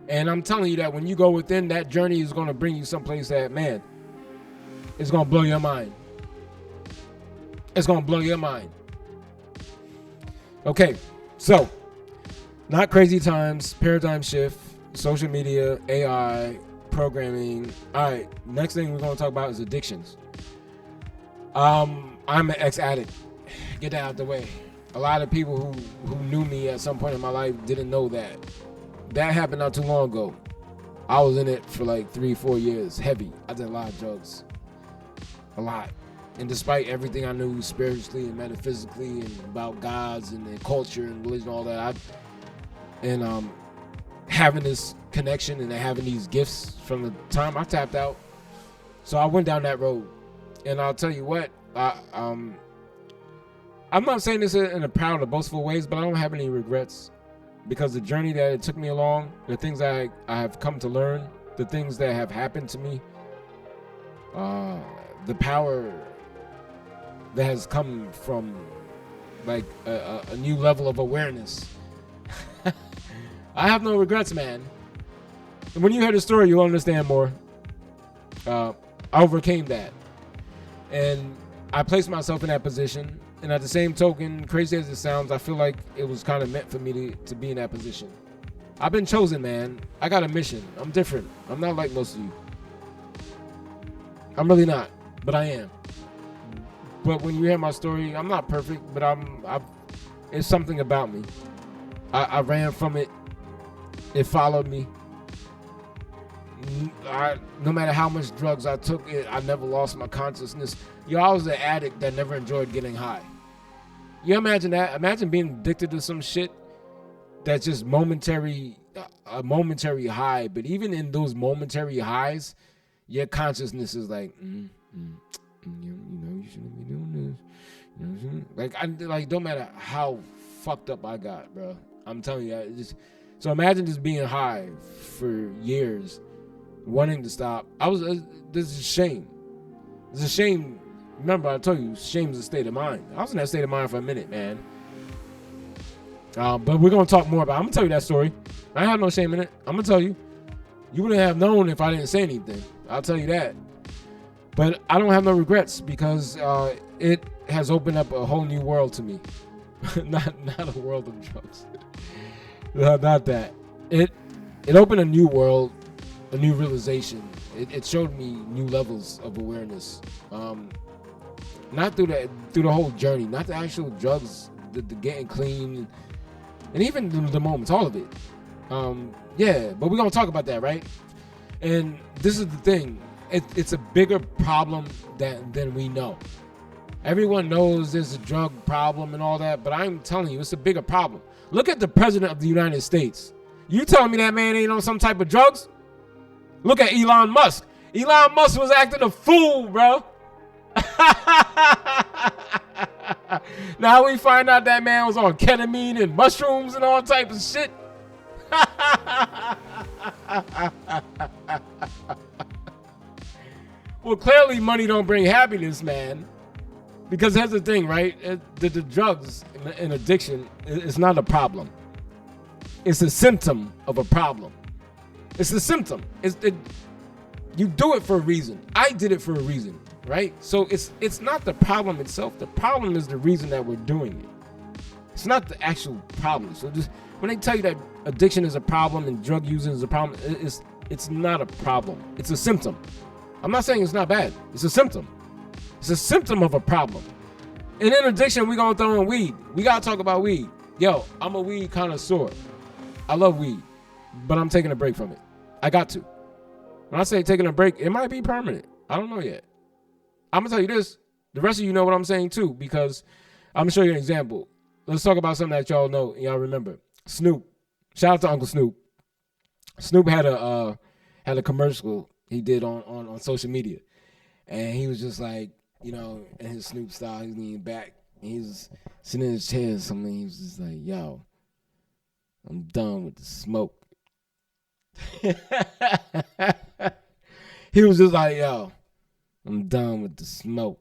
And I'm telling you that when you go within, that journey is going to bring you someplace that, man, it's going to blow your mind. It's going to blow your mind. Okay, so not crazy times, paradigm shift, social media, AI, programming. All right, next thing we're going to talk about is addictions. I'm an ex-addict. Get that out the way. A lot of people who knew me at some point in my life didn't know that. That happened not too long ago. I was in it for like 3-4 years, heavy. I did a lot of drugs. A lot. And despite everything I knew spiritually and metaphysically and about gods and culture and religion and all that, having this connection and having these gifts from the time I tapped out. So I went down that road. And I'll tell you what, I'm not saying this in a proud or boastful ways, but I don't have any regrets. Because the journey that it took me along, the things I have come to learn, the things that have happened to me, the power that has come from like a new level of awareness. I have no regrets, man. And when you hear the story, you'll understand more. I overcame that. And I placed myself in that position, and at the same token, crazy as it sounds, I feel like it was kind of meant for me to be in that position. I've been chosen, man. I got a mission. I'm different. I'm not like most of you. I'm really not, but I am. But when you hear my story, I'm not perfect, but it's something about me. I ran from it. It followed me. No matter how much drugs I took, I never lost my consciousness. I was an addict that never enjoyed getting high. You imagine that? Imagine being addicted to some shit that's just momentary, a momentary high. But even in those momentary highs, your consciousness is like, you shouldn't be doing this. Like, don't matter how fucked up I got, bro. I'm telling you, so imagine just being high for years, wanting to stop. This is a shame. It's a shame. Remember, I told you, shame is a state of mind. I was in that state of mind for a minute, man. But we're going to talk more about it. I'm going to tell you that story. I have no shame in it. I'm going to tell you. You wouldn't have known if I didn't say anything. I'll tell you that. But I don't have no regrets because it has opened up a whole new world to me. not a world of drugs. Not that. It opened a new world, a new realization. It showed me new levels of awareness. Not through the whole journey, not the actual drugs, the getting clean, and even the moments, all of it. But we're gonna talk about that, right? And this is the thing. It's a bigger problem than we know. Everyone knows there's a drug problem and all that, but I'm telling you, it's a bigger problem. Look at the president of the United States. You telling me that man ain't on some type of drugs? Look at Elon Musk. Elon Musk was acting a fool, bro. Now we find out that man was on ketamine and mushrooms and all types of shit. Well, clearly money don't bring happiness, man. Because here's the thing, right? The drugs and addiction is not a problem. It's a symptom of a problem. It's a symptom. You do it for a reason. I did it for a reason, right? So it's not the problem itself. The problem is the reason that we're doing it. It's not the actual problem. So just when they tell you that addiction is a problem and drug using is a problem, it's not a problem. It's a symptom. I'm not saying it's not bad. It's a symptom. It's a symptom of a problem. And in addiction, we're going to throw in weed. We got to talk about weed. Yo, I'm a weed connoisseur. I love weed, but I'm taking a break from it. I got to. When I say taking a break, it might be permanent. I don't know yet. I'm going to tell you this. The rest of you know what I'm saying too, because I'm going to show you an example. Let's talk about something that y'all know and y'all remember. Snoop. Shout out to Uncle Snoop. Snoop had a commercial he did on social media. And he was just like, in his Snoop style, he was leaning back. And he was sitting in his chair or something. He was just like, yo, I'm done with the smoke. He was just like, yo, I'm done with the smoke.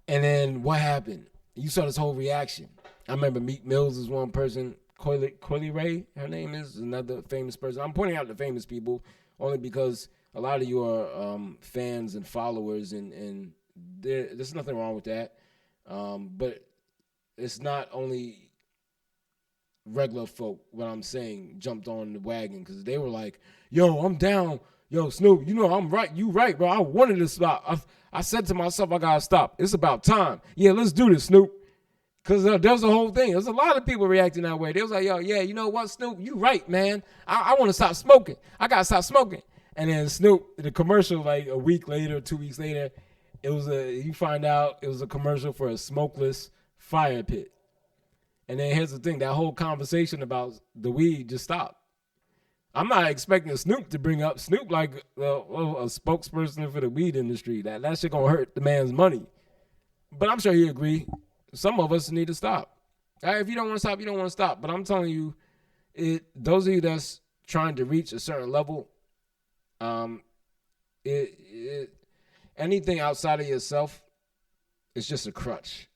And then what happened? You saw this whole reaction. I remember Meek Mills is one person. Coily Ray, her name is another famous person. I'm pointing out the famous people only because a lot of you are fans and followers, and there's nothing wrong with that. But it's not only regular folk, what I'm saying, jumped on the wagon because they were like, yo, I'm down. Yo, Snoop, I'm right. You right, bro. I wanted to stop. I said to myself, I got to stop. It's about time. Yeah, let's do this, Snoop. Because there's a whole thing. There's a lot of people reacting that way. They was like, yo, yeah, you know what, Snoop? You right, man. I want to stop smoking. I got to stop smoking. And then Snoop, the commercial, like a week later, 2 weeks later, you find out it was a commercial for a smokeless fire pit. And then here's the thing. That whole conversation about the weed just stopped. I'm not expecting Snoop to bring up Snoop like a spokesperson for the weed industry. That shit gonna hurt the man's money. But I'm sure he agree. Some of us need to stop. If you don't want to stop, you don't want to stop. But I'm telling you, those of you that's trying to reach a certain level, anything outside of yourself is just a crutch,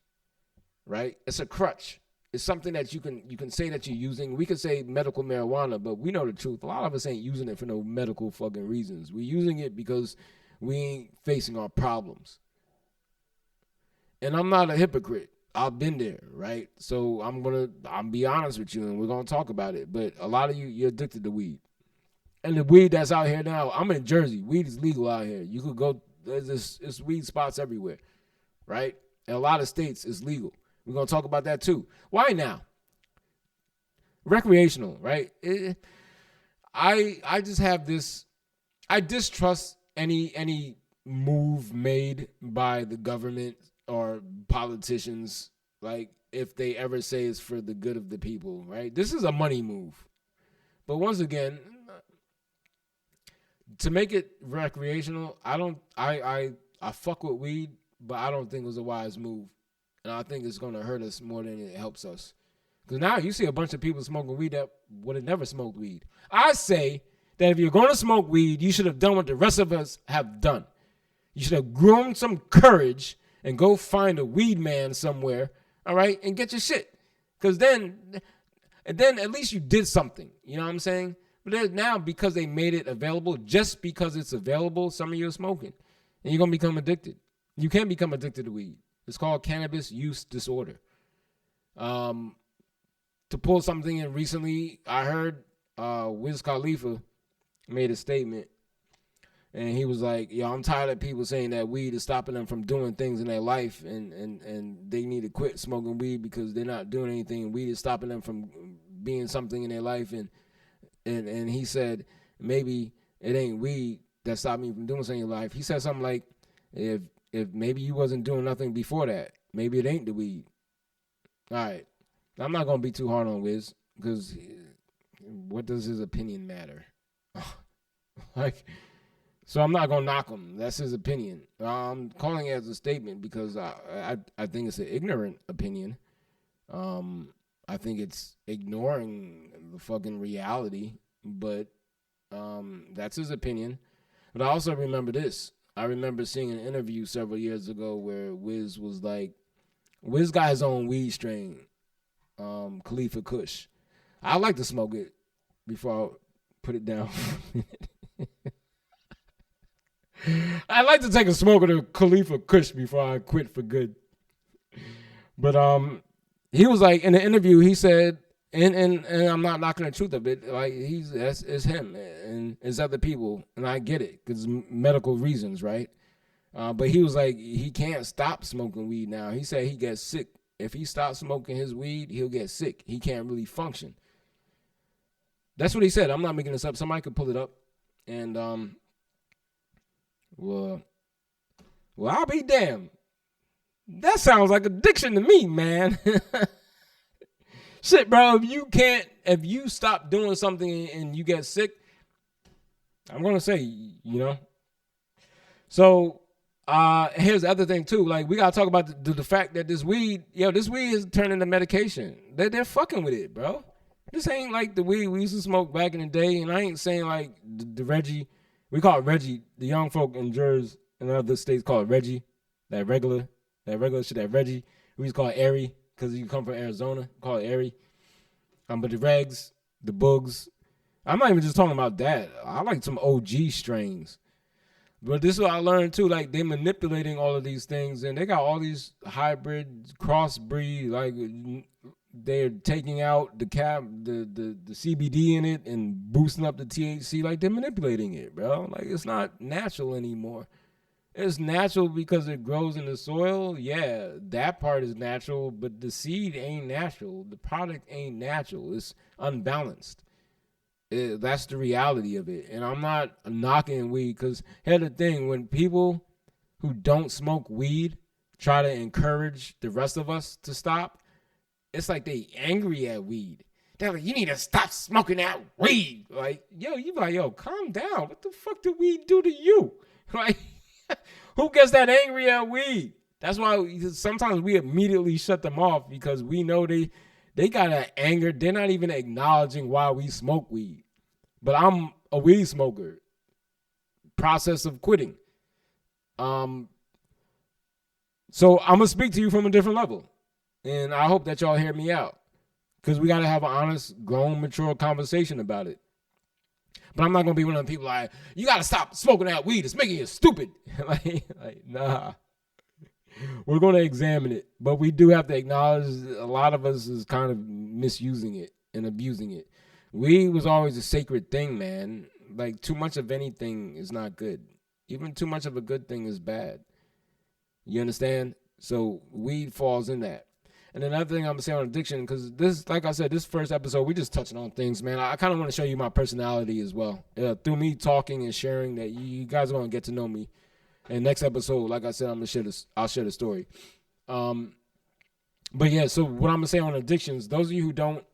right? It's a crutch. It's something that you can say that you're using. We could say medical marijuana, but we know the truth. A lot of us ain't using it for no medical fucking reasons. We're using it because we ain't facing our problems. And I'm not a hypocrite. I've been there, right? So I'm be honest with you, and we're gonna talk about it. But a lot of you're addicted to weed, and the weed that's out here now. I'm in Jersey. Weed is legal out here. You could go. It's weed spots everywhere, right? In a lot of states, it's legal. We're gonna talk about that too. Why now? Recreational, right? I just have this. I distrust any move made by the government or politicians, like if they ever say it's for the good of the people, right? This is a money move. But once again, to make it recreational, I fuck with weed, but I don't think it was a wise move. And I think it's going to hurt us more than it helps us. Because now you see a bunch of people smoking weed that would have never smoked weed. I say that if you're going to smoke weed, you should have done what the rest of us have done. You should have grown some courage and go find a weed man somewhere, all right, and get your shit. Because then at least you did something. You know what I'm saying? But now, because they made it available, just because it's available, some of you are smoking. And you're going to become addicted. You can become addicted to weed. It's called cannabis use disorder. To pull something in recently, I heard Wiz Khalifa made a statement. And he was like, yo, I'm tired of people saying that weed is stopping them from doing things in their life, and they need to quit smoking weed because they're not doing anything, and weed is stopping them from being something in their life. And he said, maybe it ain't weed that stopped me from doing something in life. He said something like, if maybe you wasn't doing nothing before that, maybe it ain't the weed. All right. I'm not going to be too hard on Wiz, because what does his opinion matter? So I'm not going to knock him. That's his opinion. I'm calling it as a statement because I think it's an ignorant opinion. I think it's ignoring the fucking reality, but that's his opinion. But I also remember this. I remember seeing an interview several years ago where Wiz was like, Wiz got his own weed strain, Khalifa Kush. I like to smoke it before I put it down. I like to take a smoke of the Khalifa Kush before I quit for good. But he was like, in the interview, he said, and I'm not knocking the truth of it, like it's him and it's other people, and I get it because medical reasons, right? But he was like, he can't stop smoking weed now. He said he gets sick. If he stops smoking his weed, he'll get sick. He can't really function. That's what he said. I'm not making this up. Somebody could pull it up. And well, I'll be damned. That sounds like addiction to me, man. Shit, bro, if you stop doing something and you get sick, I'm going to say, So, here's the other thing, too. Like, we got to talk about the fact that this weed is turning to medication. They're fucking with it, bro. This ain't like the weed we used to smoke back in the day, and I ain't saying like the Reggie. We call it Reggie. The young folk in Jersey and other states call it Reggie. That regular shit, that Reggie. We used to call it Airy because you come from Arizona. Call it Airy. But the Regs, the Boogs. I'm not even just talking about that. I like some OG strains. But this is what I learned too. Like, they manipulating all of these things, and they got all these hybrid, crossbreed. Like, they're taking out the CBD in it and boosting up the THC. Like, they're manipulating it, bro. Like, it's not natural anymore. It's natural because it grows in the soil. Yeah, that part is natural, but the seed ain't natural. The product ain't natural. It's unbalanced. That's the reality of it. And I'm not knocking weed, because here's the thing. When people who don't smoke weed try to encourage the rest of us to stop, it's like they angry at weed. They're like, you need to stop smoking that weed. Like, you be like, calm down. What the fuck did weed do to you? Like, who gets that angry at weed? That's why sometimes we immediately shut them off, because we know they got that anger. They're not even acknowledging why we smoke weed. But I'm a weed smoker. Process of quitting. So I'm going to speak to you from a different level. And I hope that y'all hear me out, because we got to have an honest, grown, mature conversation about it. But I'm not going to be one of the people like, you got to stop smoking that weed. It's making you stupid. like, nah. We're going to examine it, but we do have to acknowledge a lot of us is kind of misusing it and abusing it. Weed was always a sacred thing, man. Like, too much of anything is not good. Even too much of a good thing is bad. You understand? So weed falls in that. And another thing I'm gonna say on addiction, because this, like I said, this first episode, we just touching on things, man. I kind of want to show you my personality as well. Through me talking and sharing that, you guys are gonna get to know me. And next episode, like I said, I'll share the story. But yeah, so what I'm gonna say on addictions, those of you who don't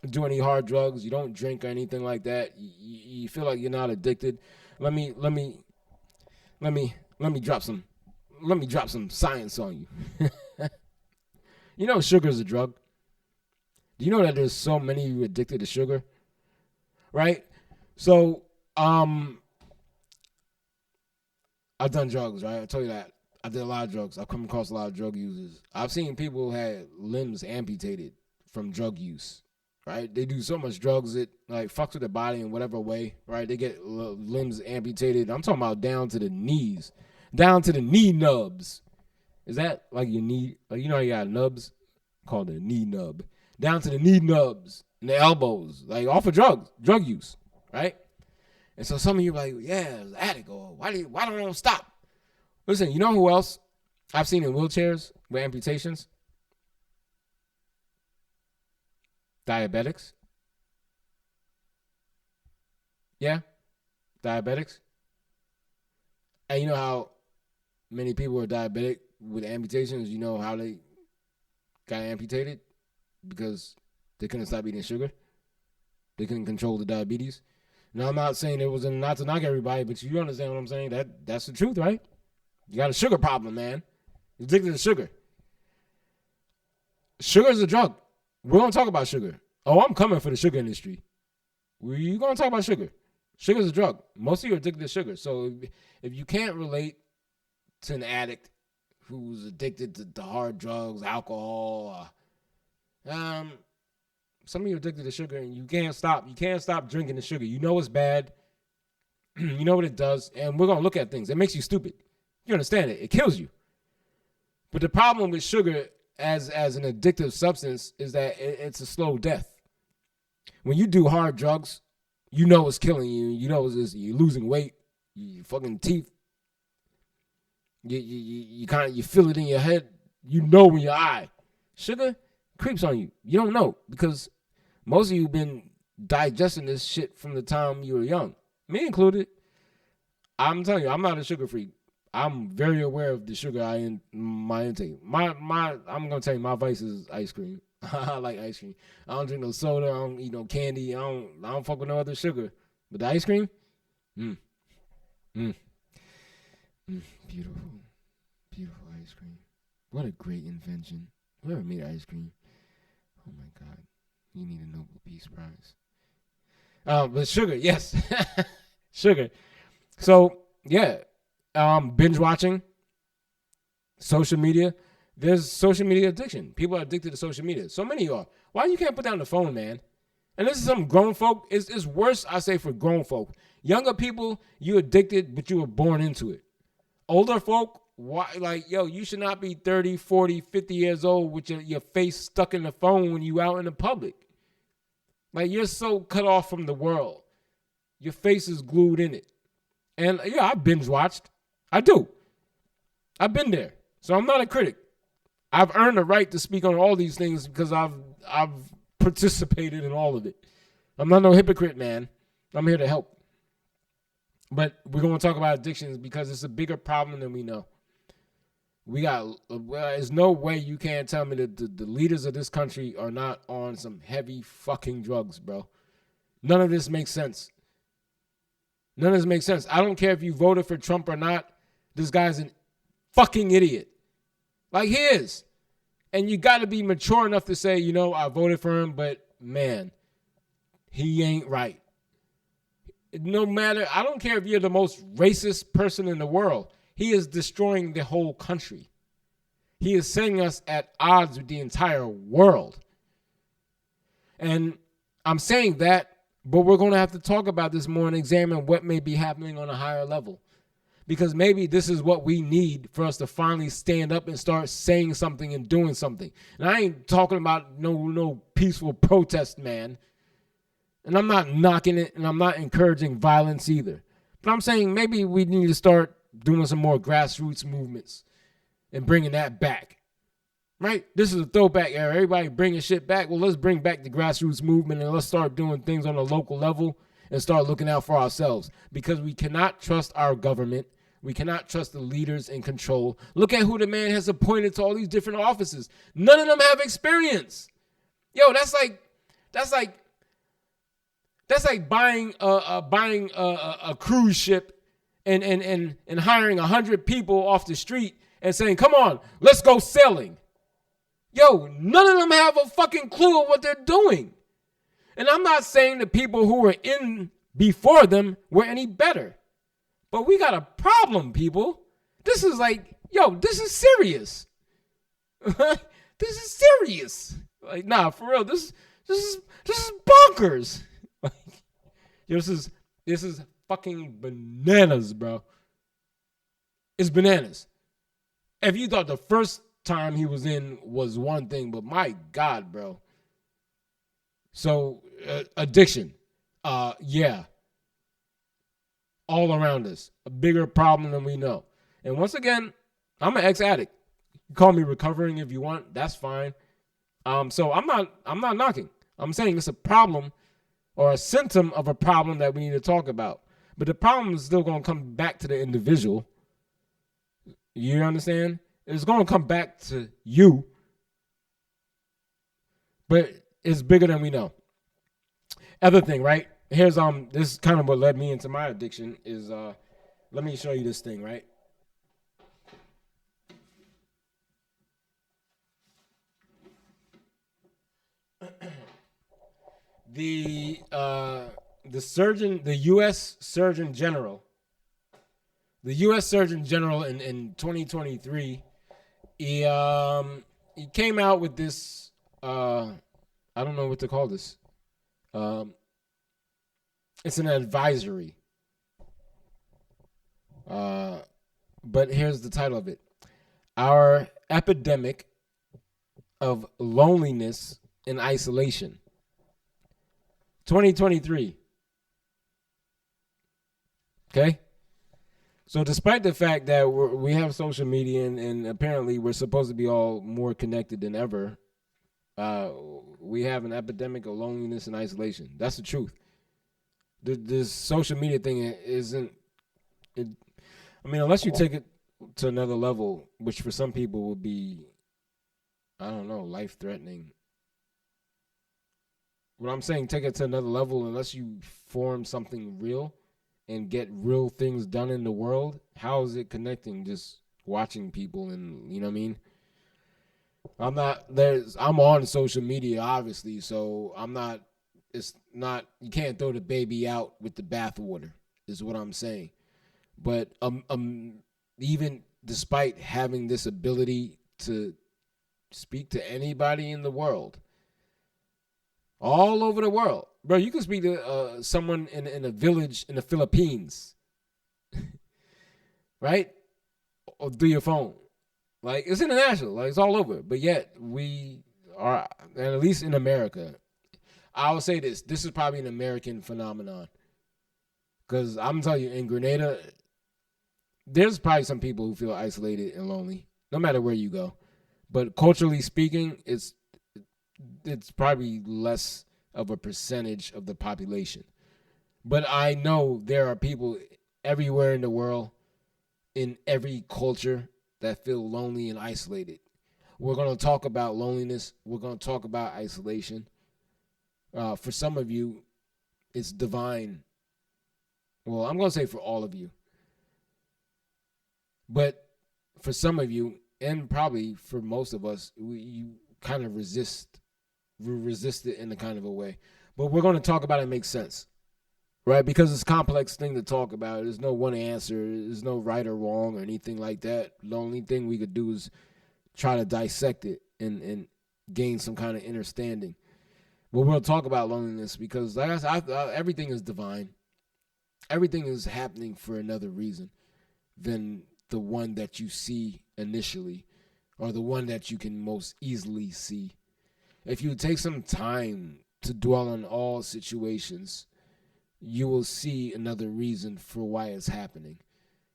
do any hard drugs, you don't drink or anything like that, you feel like you're not addicted. Let me drop some science on you. You know sugar is a drug. Do you know that there's so many of you addicted to sugar? Right? So, I've done drugs, right? I told you that. I did a lot of drugs. I've come across a lot of drug users. I've seen people who had limbs amputated from drug use, right? They do so much drugs it like fucks with their body in whatever way, right? They get limbs amputated. I'm talking about down to the knees, down to the knee nubs. Is that like your knee? Like, you know, you got nubs called a knee nub. Down to the knee nubs and the elbows, like off of drug use, right? And so some of you are like, yeah, addict, or why don't I stop? Listen, you know who else I've seen in wheelchairs with amputations? Diabetics. Yeah, diabetics. And you know how many people are diabetic with amputations? You know how they got amputated? Because they couldn't stop eating sugar. They couldn't control the diabetes. Now, I'm not saying it was not to knock everybody, but you understand what I'm saying? That's the truth, right? You got a sugar problem, man. You're addicted to sugar. Sugar is a drug. We're going to talk about sugar. Oh, I'm coming for the sugar industry. We're going to talk about sugar. Sugar is a drug. Most of you are addicted to sugar. So if you can't relate to an addict who's addicted to hard drugs, alcohol, some of you are addicted to sugar and you can't stop. You can't stop drinking the sugar. You know it's bad. You know what it does. And we're going to look at things. It makes you stupid. You understand it. It kills you. But the problem with sugar as an addictive substance is that it's a slow death. When you do hard drugs, you know it's killing you. You know you're losing weight. Your fucking teeth. You feel it in your head. You know in your eye. Sugar creeps on you. You don't know because most of you have been digesting this shit from the time you were young. Me included. I'm telling you, I'm not a sugar freak. I'm very aware of the sugar my intake. I'm gonna tell you, my vice is ice cream. I like ice cream. I don't drink no soda. I don't eat no candy. I don't fuck with no other sugar. But the ice cream, beautiful, beautiful ice cream. What a great invention. Whoever made ice cream, oh my God, you need a Nobel Peace Prize. But sugar, yes, sugar. So yeah. Binge watching, social media. There's social media addiction. People are addicted to social media. So many are. Why you can't put down the phone, man? And this is some grown folk. It's worse, I say, for grown folk. Younger people, you addicted, but you were born into it. Older folk, why? Like, yo, you should not be 30, 40, 50 years old with your face stuck in the phone when you out in the public. Like, you're so cut off from the world. Your face is glued in it. And yeah, I binge watched. I do. I've been there. So I'm not a critic. I've earned the right to speak on all these things because I've participated in all of it. I'm not no hypocrite, man. I'm here to help. But we're going to talk about addictions because it's a bigger problem than we know. There's no way you can't tell me that the leaders of this country are not on some heavy fucking drugs, bro. None of this makes sense. None of this makes sense. I don't care if you voted for Trump or not. This guy's an fucking idiot. Like he is. And you got to be mature enough to say, you know, I voted for him, but man, he ain't right. No matter, I don't care if you're the most racist person in the world. He is destroying the whole country. He is setting us at odds with the entire world. And I'm saying that, but we're going to have to talk about this more and examine what may be happening on a higher level. because maybe this is what we need for us to finally stand up and start saying something and doing something. And I ain't talking about no peaceful protest, man. And I'm not knocking it, and I'm not encouraging violence either. But I'm saying maybe we need to start doing some more grassroots movements and bringing that back. Right? This is a throwback era. Everybody bringing shit back. Well, let's bring back the grassroots movement and let's start doing things on a local level and start looking out for ourselves, because we cannot trust our government. We cannot trust the leaders in control. Look at who the man has appointed to all these different offices. None of them have experience. Yo, that's like buying a cruise ship and hiring 100 people off the street and saying, "Come on, let's go sailing." Yo, none of them have a fucking clue of what they're doing. And I'm not saying the people who were in before them were any better. But we got a problem, people. This is like, yo, this is serious. This is serious. Like, nah, for real, this is bonkers. Like, yo, this is fucking bananas, bro. It's bananas. If you thought the first time he was in was one thing, but my God, bro. So, addiction. Yeah. All around us. A bigger problem than we know. And once again, I'm an ex-addict. You call me recovering if you want. That's fine. So I'm not knocking. I'm saying it's a problem or a symptom of a problem that we need to talk about. But the problem is still going to come back to the individual. You understand? It's going to come back to you. But it's bigger than we know. Other thing, right? Here's this is kind of what led me into my addiction is let me show you this thing, right? The U.S. Surgeon General in 2023, he came out with this I don't know what to call this. It's an advisory. But here's the title of it. Our epidemic of loneliness and isolation. 2023. Okay? So despite the fact that we have social media and apparently we're supposed to be all more connected than ever, we have an epidemic of loneliness and isolation. That's the truth. This social media thing isn't, unless you take it to another level, which for some people would be, I don't know, life-threatening. What I'm saying, take it to another level, unless you form something real and get real things done in the world, how is it connecting just watching people and, you know what I mean? I'm on social media, obviously, so it's not, you can't throw the baby out with the bathwater, is what I'm saying. But even despite having this ability to speak to anybody in the world, all over the world, bro, you can speak to someone in a village in the Philippines, right? Or through your phone. Like, it's international. Like, it's all over. But yet, we are, and at least in America, I will say this. This is probably an American phenomenon. Because I'm telling you, in Grenada, there's probably some people who feel isolated and lonely, no matter where you go. But culturally speaking, it's probably less of a percentage of the population. But I know there are people everywhere in the world, in every culture, that feel lonely and isolated. We're going to talk about loneliness. We're going to talk about isolation. For some of you, it's divine. Well, I'm going to say for all of you. But for some of you, and probably for most of us, you kind of resist it in a kind of a way. But we're going to talk about it and make sense. Right? Because it's a complex thing to talk about. There's no one answer. There's no right or wrong or anything like that. The only thing we could do is try to dissect it and gain some kind of understanding. But we'll talk about loneliness because, like I said, everything is divine. Everything is happening for another reason. than the one that you see initially, or the one that you can most easily see. If you take some time to dwell on all situations, you will see another reason for why it's happening,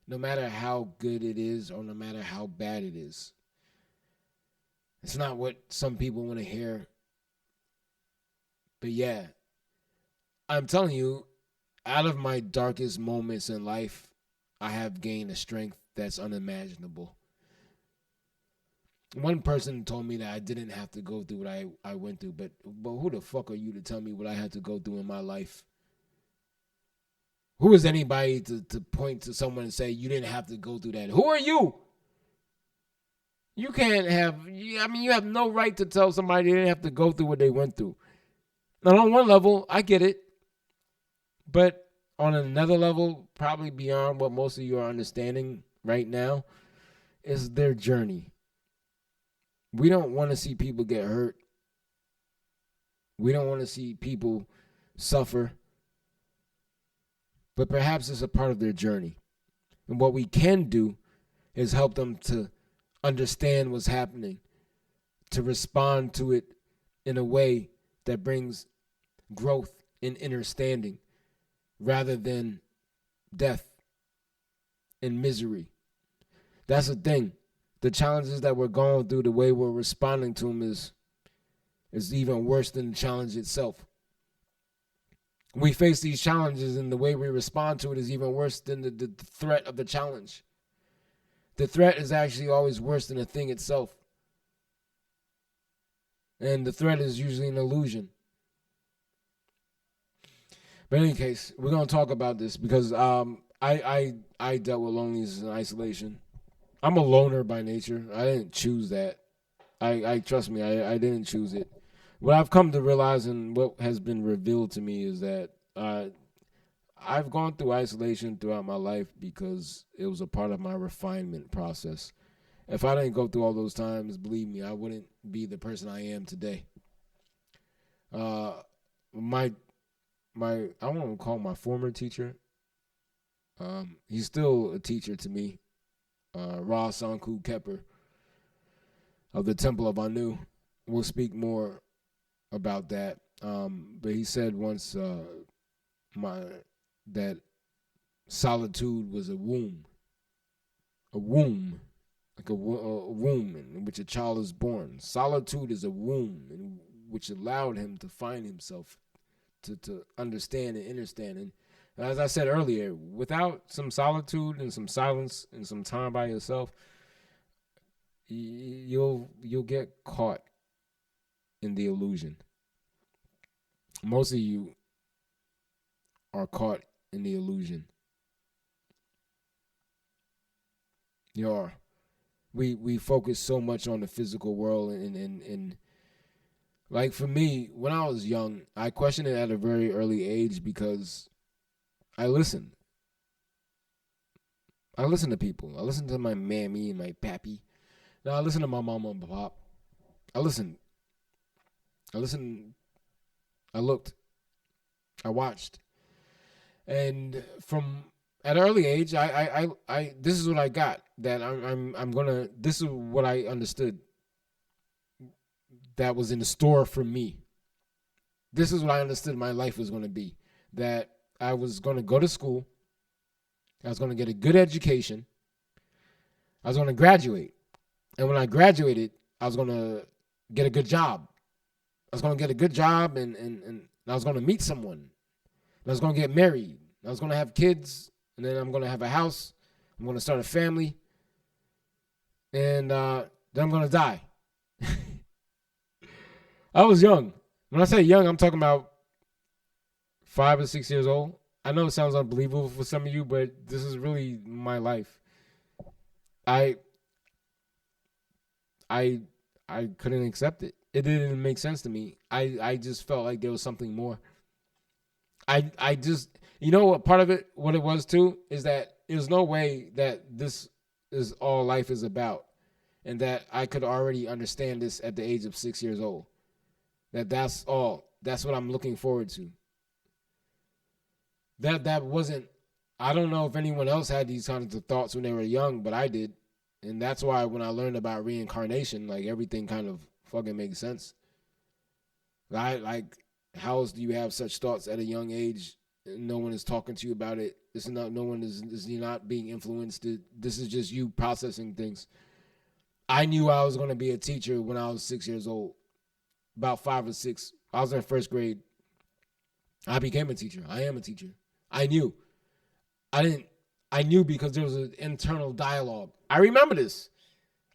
no matter how good it is or no matter how bad it is. It's not what some people want to hear. But yeah, I'm telling you, out of my darkest moments in life, I have gained a strength that's unimaginable. One person told me that I didn't have to go through what I went through, but who the fuck are you to tell me what I had to go through in my life? Who is anybody to point to someone and say you didn't have to go through that? Who are you? You can't have, I mean, you have no right to tell somebody they didn't have to go through what they went through. Now, on one level, I get it. But on another level, probably beyond what most of you are understanding right now, is their journey. We don't want to see people get hurt. We don't want to see people suffer. But perhaps it's a part of their journey. And what we can do is help them to understand what's happening, to respond to it in a way that brings growth and understanding rather than death and misery. That's the thing. The challenges that we're going through, the way we're responding to them is even worse than the challenge itself. We face these challenges and the way we respond to it is even worse than the threat of the challenge. The threat is actually always worse than the thing itself. And the threat is usually an illusion. But in any case, we're going to talk about this because I dealt with loneliness and isolation. I'm a loner by nature. I didn't choose that. I trust me, I didn't choose it. What I've come to realize and what has been revealed to me is that I've gone through isolation throughout my life because it was a part of my refinement process. If I didn't go through all those times, believe me, I wouldn't be the person I am today. My I want to call my former teacher. He's still a teacher to me. Ra Sanku Kepper of the Temple of Anu. We'll speak more about that. But he said once that solitude was a womb, like a womb in which a child is born. Solitude is a womb in which allowed him to find himself, to understand and understand. And as I said earlier, without some solitude and some silence and some time by yourself, you'll get caught in the illusion. Most of you are caught in the illusion. You are. We focus so much on the physical world and like for me, when I was young, I questioned it at a very early age because I listened. I listened to people. I listened to my mammy and my pappy. Now I listen to my mama and pop. I listened. I looked. I watched. And from at an early age, I this is what I got. That I'm gonna. This is what I understood. That was in the store for me. This is what I understood my life was going to be. That I was going to go to school. I was going to get a good education. I was going to graduate. And when I graduated, I was going to get a good job. I was going to get a good job and I was going to meet someone. And I was going to get married. I was going to have kids. And then I'm going to have a house. I'm going to start a family. And then I'm going to die. I was young. When I say young, I'm talking about 5 or 6 years old. I know it sounds unbelievable for some of you, but this is really my life. I couldn't accept it. It didn't make sense to me. I just felt like there was something more. I just, you know what, part of it, what it was too, is that there's no way that this is all life is about and that I could already understand this at the age of 6 years old. That's all. That's what I'm looking forward to. That wasn't, I don't know if anyone else had these kinds of thoughts when they were young, but I did. And that's why when I learned about reincarnation, like everything kind of fucking makes sense. Like, how else do you have such thoughts at a young age? No one is talking to you about it. This is not. No one is not being influenced. This is just you processing things. I knew I was going to be a teacher when I was 6 years old, about 5 or 6. I was in first grade. I became a teacher. I am a teacher. I knew. I knew because there was an internal dialogue. I remember this.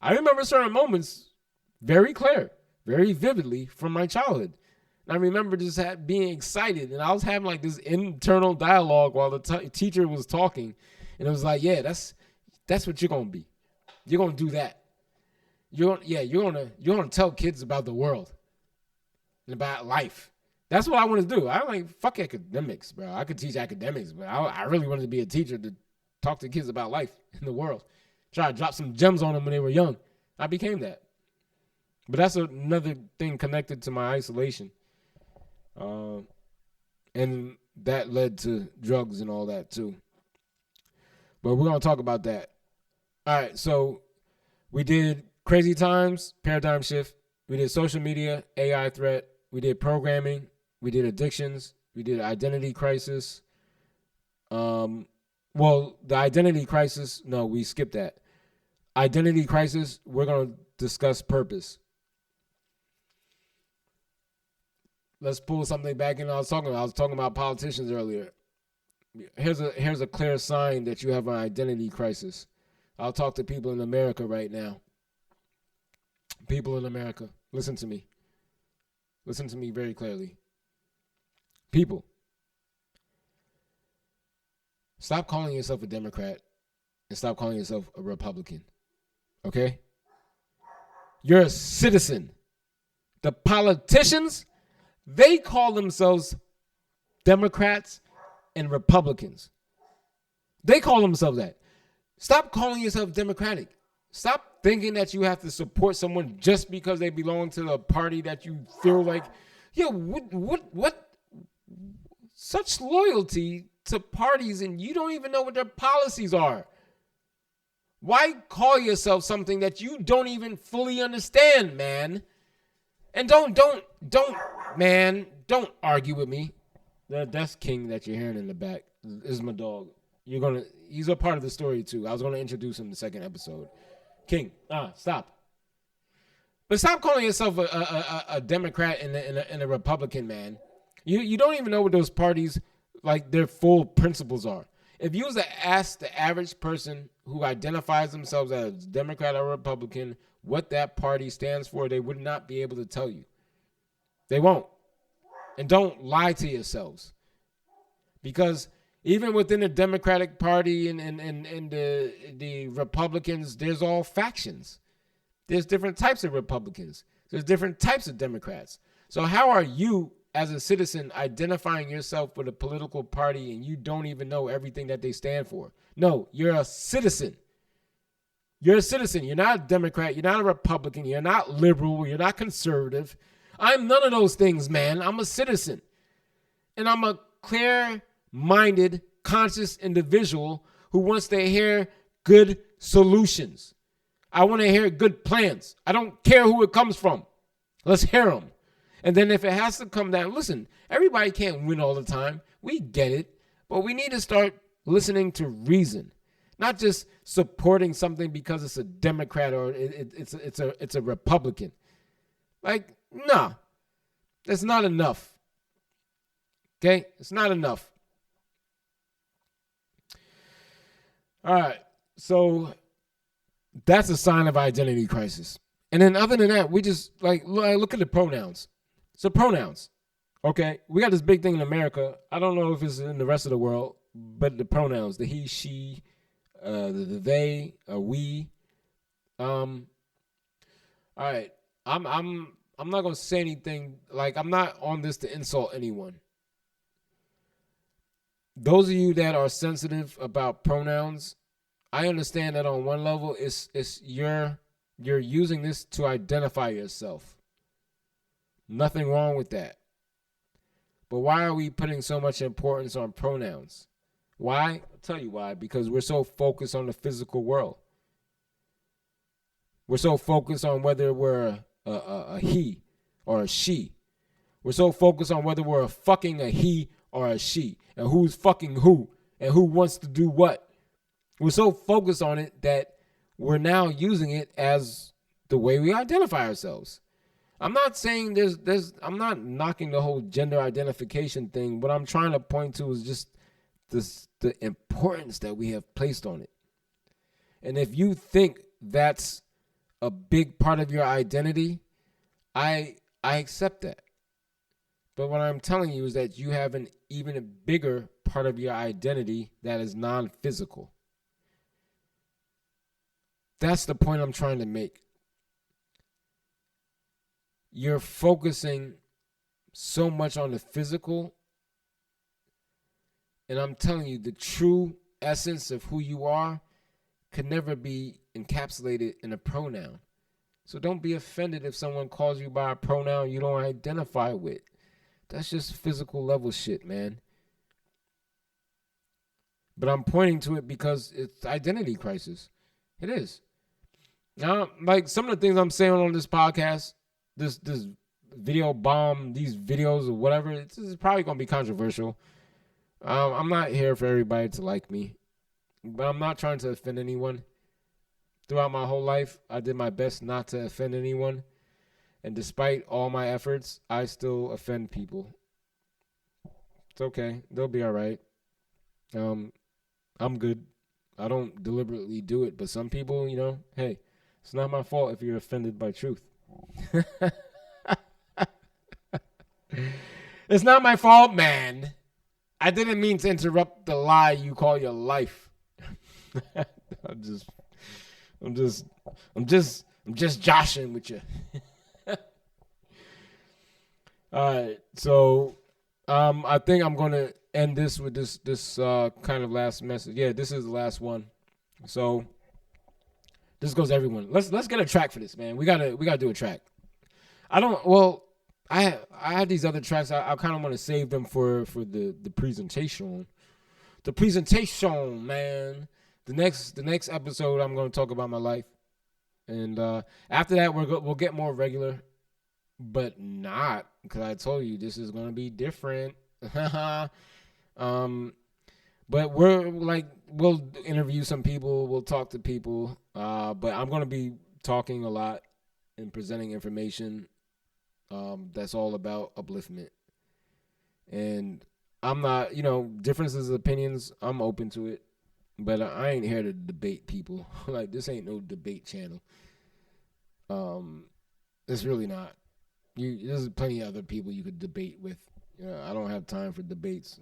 I remember certain moments very clear, very vividly from my childhood. And I remember just being excited, and I was having like this internal dialogue while the teacher was talking, and it was like, yeah, that's what you're gonna be. You're gonna do that. You're gonna tell kids about the world and about life. That's what I want to do. I'm like, fuck academics, bro. I could teach academics, but I really wanted to be a teacher to talk to kids about life in the world. Try to drop some gems on them when they were young. I became that. But that's another thing connected to my isolation. And that led to drugs and all that too. But we're going to talk about that. All right, so we did crazy times, paradigm shift. We did social media, AI threat. We did programming. We did addictions. We did identity crisis. The identity crisis, no, we skipped that. Identity crisis, we're going to discuss purpose. Let's pull something back in. I was talking about politicians earlier. Here's a clear sign that you have an identity crisis. I'll talk to people in America right now. People in America, listen to me. Listen to me very clearly. People, stop calling yourself a Democrat and stop calling yourself a Republican. Okay? You're a citizen. The politicians, they call themselves Democrats and Republicans. They call themselves that. Stop calling yourself Democratic. Stop thinking that you have to support someone just because they belong to the party that you feel like, what? Such loyalty to parties and you don't even know what their policies are. Why call yourself something that you don't even fully understand, man? And don't argue with me. That's King that you're hearing in the back. This is my dog. He's a part of the story too. I was gonna introduce him in the second episode. King, stop. But stop calling yourself a Democrat and a Republican, man. You don't even know what those parties, like, their full principles are. If you was to ask the average person who identifies themselves as Democrat or Republican what that party stands for, they would not be able to tell you. They won't. And don't lie to yourselves. Because even within the Democratic Party and the Republicans, there's all factions. There's different types of Republicans. There's different types of Democrats. So how are you, as a citizen, identifying yourself with a political party and you don't even know everything that they stand for? No, you're a citizen. You're a citizen. You're not a Democrat. You're not a Republican. You're not liberal. You're not conservative. I'm none of those things, man. I'm a citizen. And I'm a clear-minded, conscious individual who wants to hear good solutions. I want to hear good plans. I don't care who it comes from. Let's hear them. And then if it has to come down, listen, everybody can't win all the time. We get it. But we need to start listening to reason. Not just supporting something because it's a Democrat or it's a Republican. Like, nah. That's not enough. Okay? It's not enough. All right. So that's a sign of identity crisis. And then other than that, we just look at the pronouns. So pronouns. Okay? We got this big thing in America. I don't know if it's in the rest of the world, but the pronouns, the he, she, the they, we. All right. I'm not gonna say anything. Like, I'm not on this to insult anyone. Those of you that are sensitive about pronouns, I understand that on one level, it's you're using this to identify yourself. Nothing wrong with that. But why are we putting so much importance on pronouns? Why? I'll tell you why. Because we're so focused on the physical world. We're so focused on whether we're a he or a she. We're so focused on whether we're fucking a he or a she, and who's fucking who, and who wants to do what. We're so focused on it that we're now using it as the way we identify ourselves. I'm not saying I'm not knocking the whole gender identification thing. What I'm trying to point to is just the importance that we have placed on it. And if you think that's a big part of your identity, I accept that. But what I'm telling you is that you have an even bigger part of your identity that is non-physical. That's the point I'm trying to make. You're focusing so much on the physical, and I'm telling you, the true essence of who you are can never be encapsulated in a pronoun. So don't be offended if someone calls you by a pronoun you don't identify with. That's just physical level shit, man. But I'm pointing to it because it's identity crisis. It is. Now, like some of the things I'm saying on this podcast, this video bomb, these videos or whatever, this is probably going to be controversial. I'm not here for everybody to like me, but I'm not trying to offend anyone. Throughout my whole life, I did my best not to offend anyone. And despite all my efforts, I still offend people. It's okay. They'll be all right. I'm good. I don't deliberately do it. But some people, hey, it's not my fault if you're offended by truth. It's not my fault, man. I didn't mean to interrupt the lie you call your life. I'm just joshing with you. All right, so I think I'm gonna end this with this kind of last message. Yeah, this is the last one. So this goes to everyone. Let's get a track for this, man. We gotta do a track. I have these other tracks. I kind of want to save them for the presentation. The presentation, man. The next episode, I'm going to talk about my life, and after that, we'll get more regular, but not because I told you this is going to be different. But we'll interview some people, we'll talk to people, but I'm going to be talking a lot and presenting information that's all about upliftment. And I'm not, differences of opinions, I'm open to it. But I ain't here to debate people. Like, this ain't no debate channel. It's really not. There's plenty of other people you could debate with. I don't have time for debates.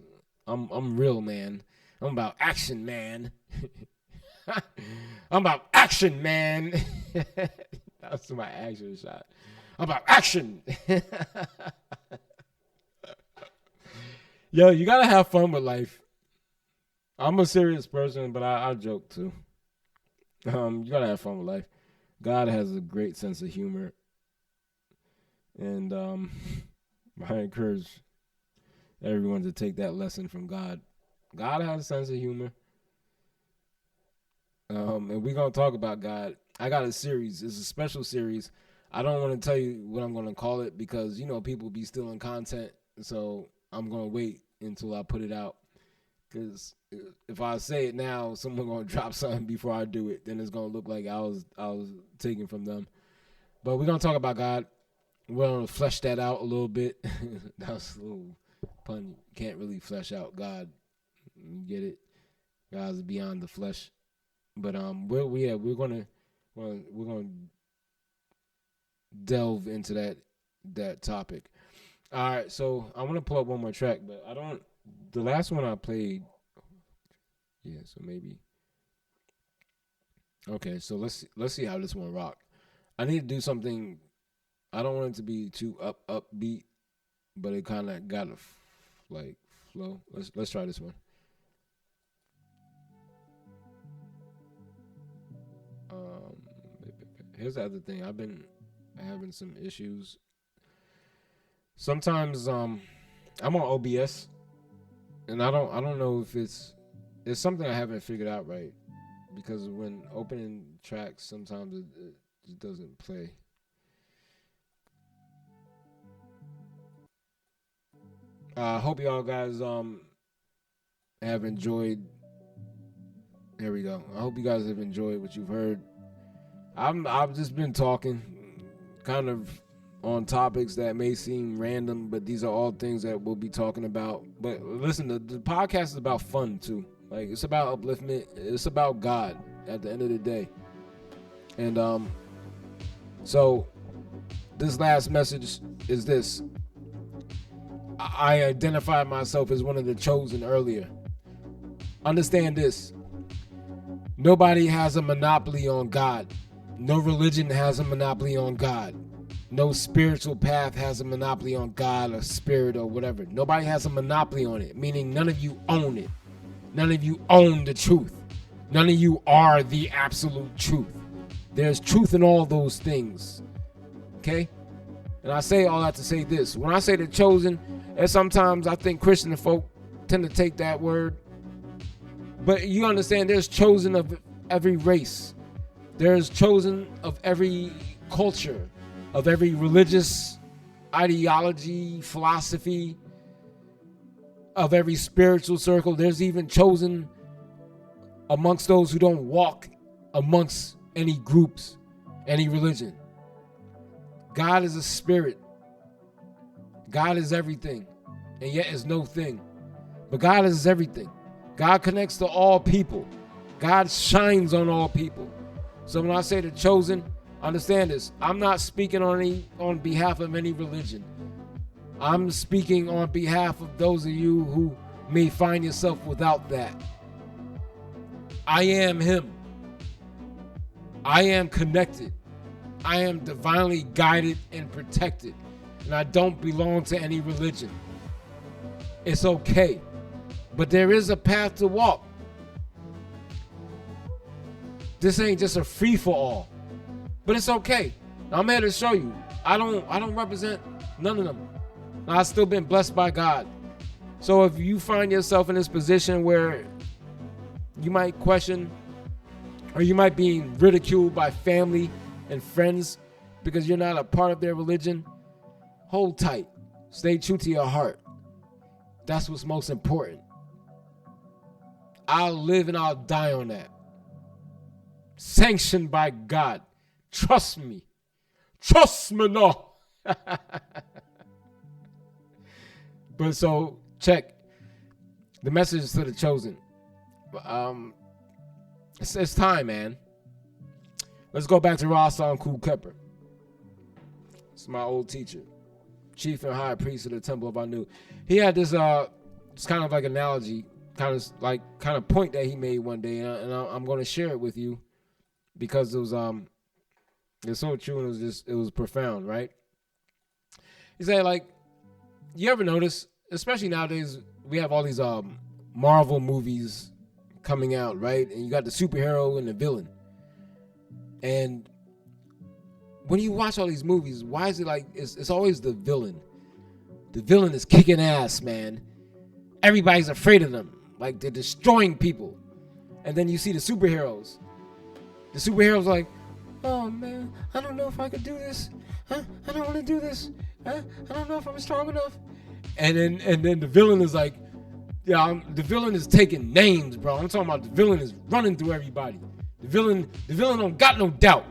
I'm real, man. I'm about action, man. I'm about action, man. That's my action shot. I'm about action. Yo, you gotta have fun with life. I'm a serious person, but I joke too. You gotta have fun with life. God has a great sense of humor, and I encourage everyone to take that lesson from God. God has a sense of humor, and we're gonna talk about God. I got a series. It's a special series. I don't want to tell you what I'm gonna call it because people be stealing content, so I'm gonna wait until I put it out. Because if I say it now, someone gonna drop something before I do it. Then it's gonna look like I was taken from them. But we're gonna talk about God. We're gonna flesh that out a little bit. That was a little pun. You can't really flesh out God. You get it? God's beyond the flesh. But we're gonna delve into that topic. All right. So I want to pull up one more track, but I don't. The last one I played, yeah, so maybe. Okay, so let's see how this one rock. I need to do something. I don't want it to be too upbeat, but it kind of got to flow. Let's try this one. Here's the other thing. I've been having some issues. Sometimes I'm on OBS. And I don't know if it's it's something I haven't figured out right, because when opening tracks, sometimes it doesn't play. I hope y'all guys have enjoyed. There we go. I hope you guys have enjoyed what you've heard. I've just been talking, kind of on topics that may seem random, but these are all things that we'll be talking about. But listen, the podcast is about fun too. Like, it's about upliftment. It's about God at the end of the day. And so this last message is this. I identified myself as one of the chosen earlier. Understand this. Nobody has a monopoly on God. No religion has a monopoly on God. No spiritual path has a monopoly on God or spirit or whatever. Nobody has a monopoly on it, meaning none of you own it. None of you own the truth. None of you are the absolute truth. There's truth in all those things. Okay? And I say all that to say this. When I say the chosen, and sometimes I think Christian folk tend to take that word. But you understand, there's chosen of every race. There's chosen of every culture, of every religious ideology, philosophy, of every spiritual circle. There's even chosen amongst those who don't walk amongst any groups, any religion. God is a spirit. God is everything, and yet is no thing. But God is everything. God connects to all people. God shines on all people. So when I say the chosen, understand this. I'm not speaking on behalf of any religion. I'm speaking on behalf of those of you who may find yourself without that. I am Him. I am connected. I am divinely guided and protected. And I don't belong to any religion. It's okay. But there is a path to walk. This ain't just a free-for-all. But it's okay. I'm here to show you. I don't represent none of them. I've still been blessed by God. So if you find yourself in this position where you might question, or you might be ridiculed by family and friends because you're not a part of their religion, hold tight. Stay true to your heart. That's what's most important. I'll live and I'll die on that. Sanctioned by God. Trust me. Trust me no. But so, check. The message is to the chosen. It's time, man. Let's go back to Rasan Kul Kepper. It's my old teacher. Chief and high priest of the temple of Anu. He had this it's kind of like analogy, kind of point that he made one day, and I'm going to share it with you because it was it's so true, and it was profound, right? He said, like, you ever notice, especially nowadays, we have all these Marvel movies coming out, right? And you got the superhero and the villain. And when you watch all these movies, why is it like it's always the villain? The villain is kicking ass, man. Everybody's afraid of them. Like, they're destroying people. And then you see the superheroes. The superheroes are like, oh man, I don't know if I could do this. I don't want to do this. I don't know if I'm strong enough. And then the villain is like, yeah, the villain is taking names, bro. I'm talking about the villain is running through everybody. The villain don't got no doubt.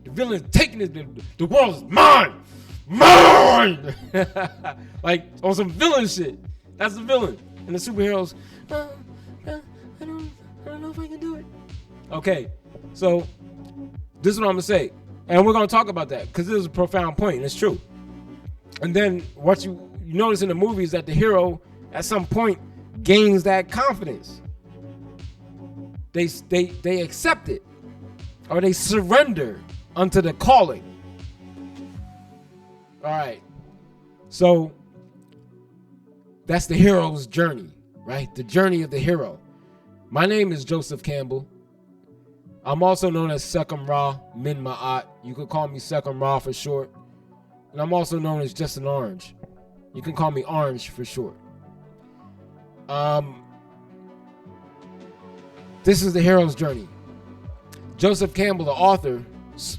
The villain is taking it. The world is mine. Like, on some villain shit. That's the villain. And the superheroes, I don't know if I can do it. Okay, so this is what I'm gonna say, and we're gonna talk about that because this is a profound point, and it's true. And then what you notice in the movie is that the hero at some point gains that confidence. They accept it, or they surrender unto the calling. All right, so that's the hero's journey, right? The journey of the hero. My name is Joseph Campbell. I'm also known as Sekhem Ra Min Maat. You can call me Sekhem Ra for short. And I'm also known as just an Orange. You can call me Orange for short. This is the hero's journey. Joseph Campbell, the author,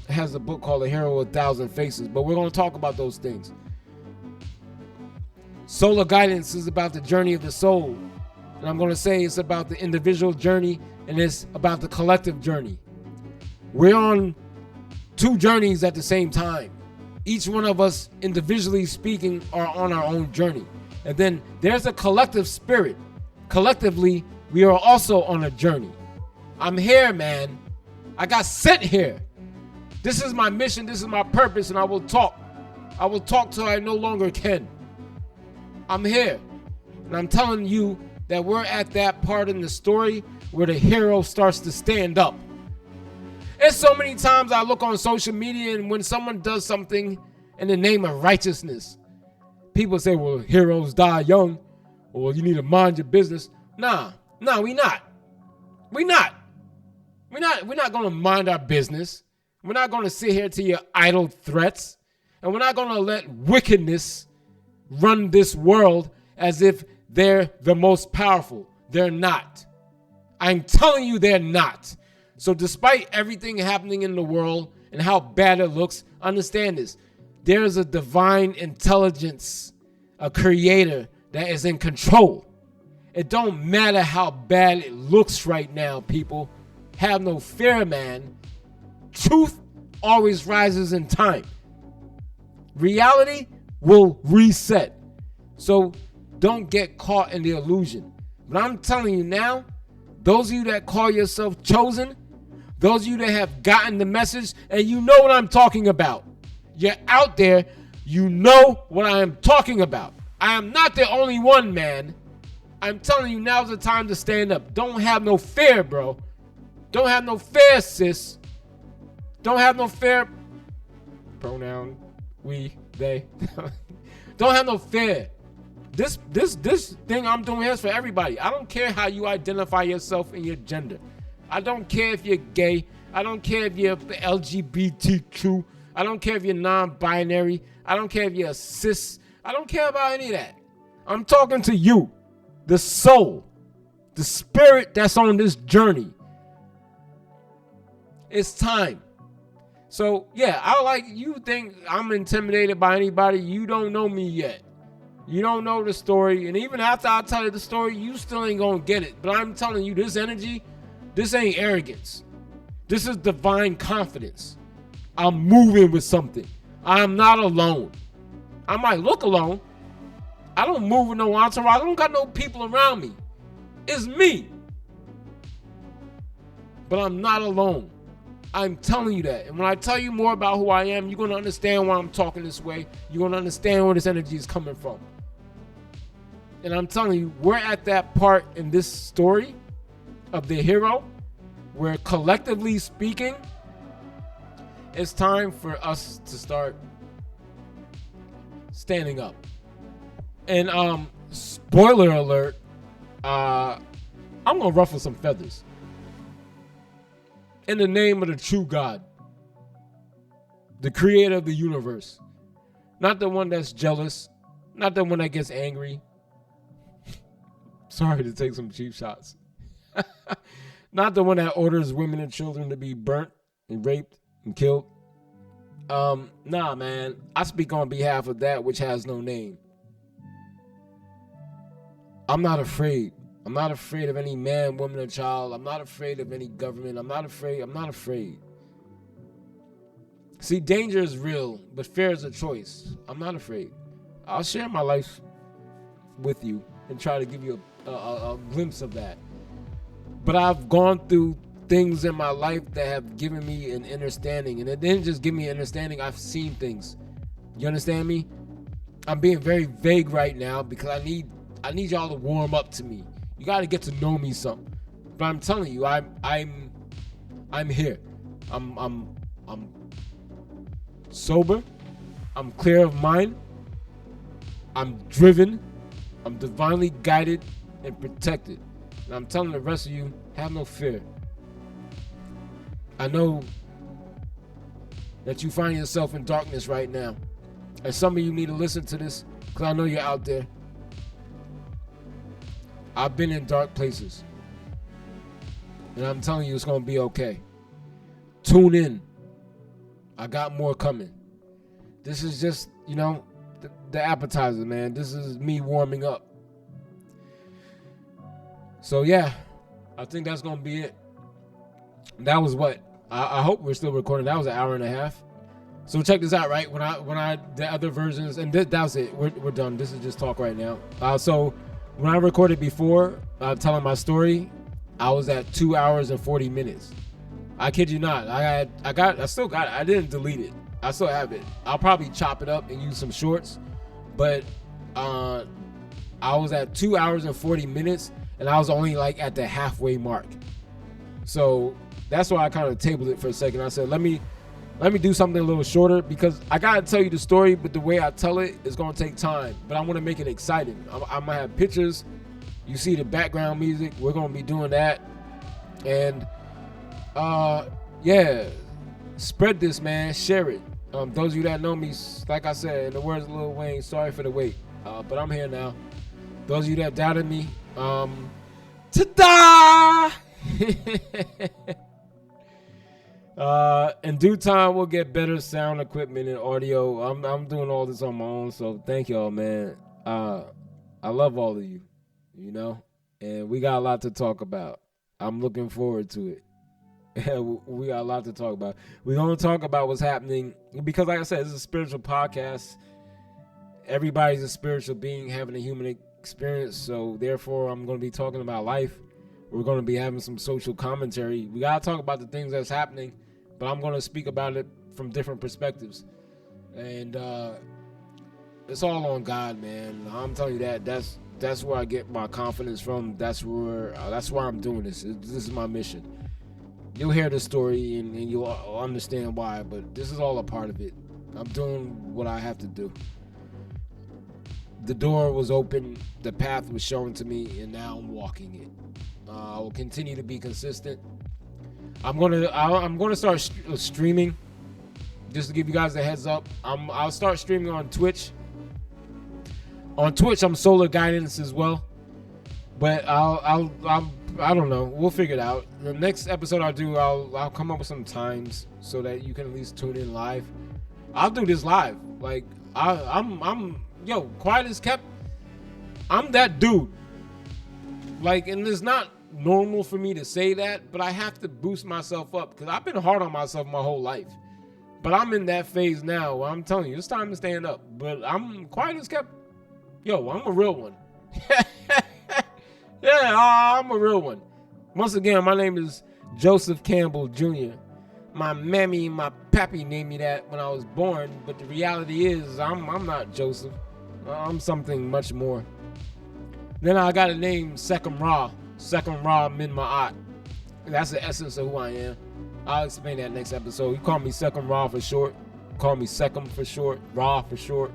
has a book called The Hero with a Thousand Faces, but we're going to talk about those things. Soular Guidance is about the journey of the soul. And I'm going to say it's about the individual journey and it's about the collective journey. We're on two journeys at the same time. Each one of us, individually speaking, are on our own journey. And then there's a collective spirit. Collectively, we are also on a journey. I'm here, man. I got sent here. This is my mission. This is my purpose. And I will talk. I will talk till I no longer can. I'm here. And I'm telling you that we're at that part in the story where the hero starts to stand up. There's so many times I look on social media and when someone does something in the name of righteousness, people say, well, heroes die young, or you need to mind your business. Nah, we not. We're not going to mind our business. We're not going to sit here to your idle threats. And we're not going to let wickedness run this world as if they're the most powerful. They're not. I'm telling you, they're not. So despite everything happening in the world and how bad it looks, understand this. There is a divine intelligence, a creator that is in control. It don't matter how bad it looks right now, people. Have no fear, man. Truth always rises in time. Reality will reset. So don't get caught in the illusion. But I'm telling you now, those of you that call yourself chosen, those of you that have gotten the message, and you know what I'm talking about. You're out there, you know what I am talking about. I am not the only one, man. I'm telling you, now's the time to stand up. Don't have no fear, bro. Don't have no fear, sis. Don't have no fear. Pronoun, we, they. Don't have no fear. This thing I'm doing here is for everybody. I don't care how you identify yourself and your gender. I don't care if you're gay. I don't care if you're LGBTQ. I don't care if you're non-binary. I don't care if you're a cis. I don't care about any of that. I'm talking to you, the soul, the spirit that's on this journey. It's time. So, yeah, you think I'm intimidated by anybody. You don't know me yet. You don't know the story. And even after I tell you the story, you still ain't going to get it. But I'm telling you, this energy, this ain't arrogance. This is divine confidence. I'm moving with something. I'm not alone. I might look alone. I don't move with no entourage. I don't got no people around me. It's me. But I'm not alone. I'm telling you that. And when I tell you more about who I am, you're going to understand why I'm talking this way. You're going to understand where this energy is coming from. And I'm telling you, we're at that part in this story of the hero where, collectively speaking, it's time for us to start standing up. And spoiler alert, I'm going to ruffle some feathers. In the name of the true God, the creator of the universe, not the one that's jealous, not the one that gets angry. Sorry to take some cheap shots. Not the one that orders women and children to be burnt and raped and killed. Nah, man. I speak on behalf of that which has no name. I'm not afraid. I'm not afraid of any man, woman, or child. I'm not afraid of any government. I'm not afraid. See, danger is real, but fear is a choice. I'm not afraid. I'll share my life with you and try to give you a glimpse of that. But I've gone through things in my life that have given me an understanding. And it didn't just give me an understanding. I've seen things. You understand me? I'm being very vague right now because I need y'all to warm up to me. You got to get to know me some. But I'm telling you, I'm here. I'm sober. I'm clear of mind. I'm driven. I'm divinely guided and protected. And I'm telling the rest of you, have no fear. I know that you find yourself in darkness right now. And some of you need to listen to this because I know you're out there. I've been in dark places. And I'm telling you, it's going to be okay. Tune in. I got more coming. This is just, the appetizer, man. This is me warming up. So, yeah, I think that's going to be it. That was what? I hope we're still recording. That was an hour and a half. So check this out, right? When I the other versions, and that was it. We're done. This is just talk right now. So when I recorded before, telling my story, I was at 2 hours and 40 minutes. I kid you not. I still got it. I didn't delete it. I still have it. I'll probably chop it up and use some shorts. But I was at 2 hours and 40 minutes, and I was only like at the halfway mark. So that's why I kind of tabled it for a second. I said, let me do something a little shorter, because I gotta tell you the story, but the way I tell it is gonna take time. But I want to make it exciting. I'm gonna have pictures. You see the background music. We're gonna be doing that, and yeah, spread this, man. Share it. Those of you that know me, like I said, in the words of Lil Wayne, sorry for the wait, but I'm here now. Those of you that doubted me, ta-da! In due time, we'll get better sound equipment and audio. I'm doing all this on my own, so thank y'all, man. I love all of you, and we got a lot to talk about. I'm looking forward to it. We got a lot to talk about. We're going to talk about what's happening, because like I said, this is a spiritual podcast. Everybody's a spiritual being having a human experience, so therefore I'm going to be talking about life. We're going to be having some social commentary. We got to talk about the things that's happening, but I'm going to speak about it from different perspectives. And it's all on God, man. I'm telling you that's where I get my confidence from. That's why I'm doing this. This is my mission. You'll hear the story and you'll understand why, but this is all a part of it. I'm doing what I have to do. The door was open, the path was shown to me, and now I'm walking it. I will continue to be consistent. I'm gonna start streaming. Just to give you guys a heads up, I'll start streaming on Twitch. On Twitch, I'm Soular Guidance as well. But I don't know. We'll figure it out. The next episode I'll come up with some times so that you can at least tune in live. I'll do this live. Like I'm quiet as kept. I'm that dude. Like, and it's not normal for me to say that, but I have to boost myself up, because I've been hard on myself my whole life. But I'm in that phase now where I'm telling you, it's time to stand up. But I'm quiet as kept. I'm a real one. Yeah, I'm a real one. Once again, my name is Joseph Campbell Jr. My mammy and my pappy named me that when I was born, but the reality is I'm not Joseph. I'm something much more. Then I got a name, Sekhem Ra Min Maat. That's the essence of who I am. I'll explain that next episode. You call me Sekhem Ra for short. Call me Sekhem for short. Ra for short.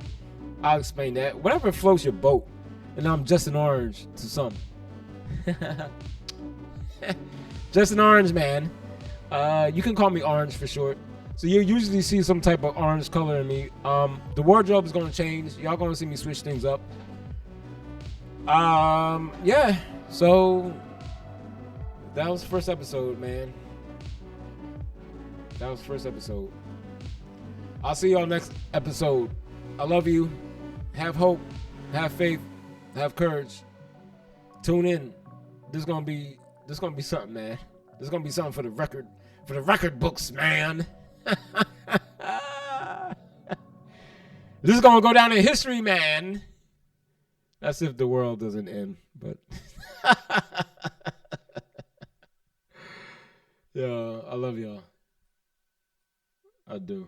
I'll explain that. Whatever floats your boat. And I'm just an orange to some. Just an orange man. You can call me Orange for short. So you usually see some type of orange color in me. The wardrobe is going to change. Y'all going to see me switch things up. Yeah. So that was the first episode, man. That was the first episode. I'll see y'all next episode. I love you. Have hope. Have faith. Have courage. Tune in. This is gonna be something, man. This is gonna be something for the record books, man. This is gonna go down in history, man. That's if the world doesn't end, but yeah, I love y'all. I do.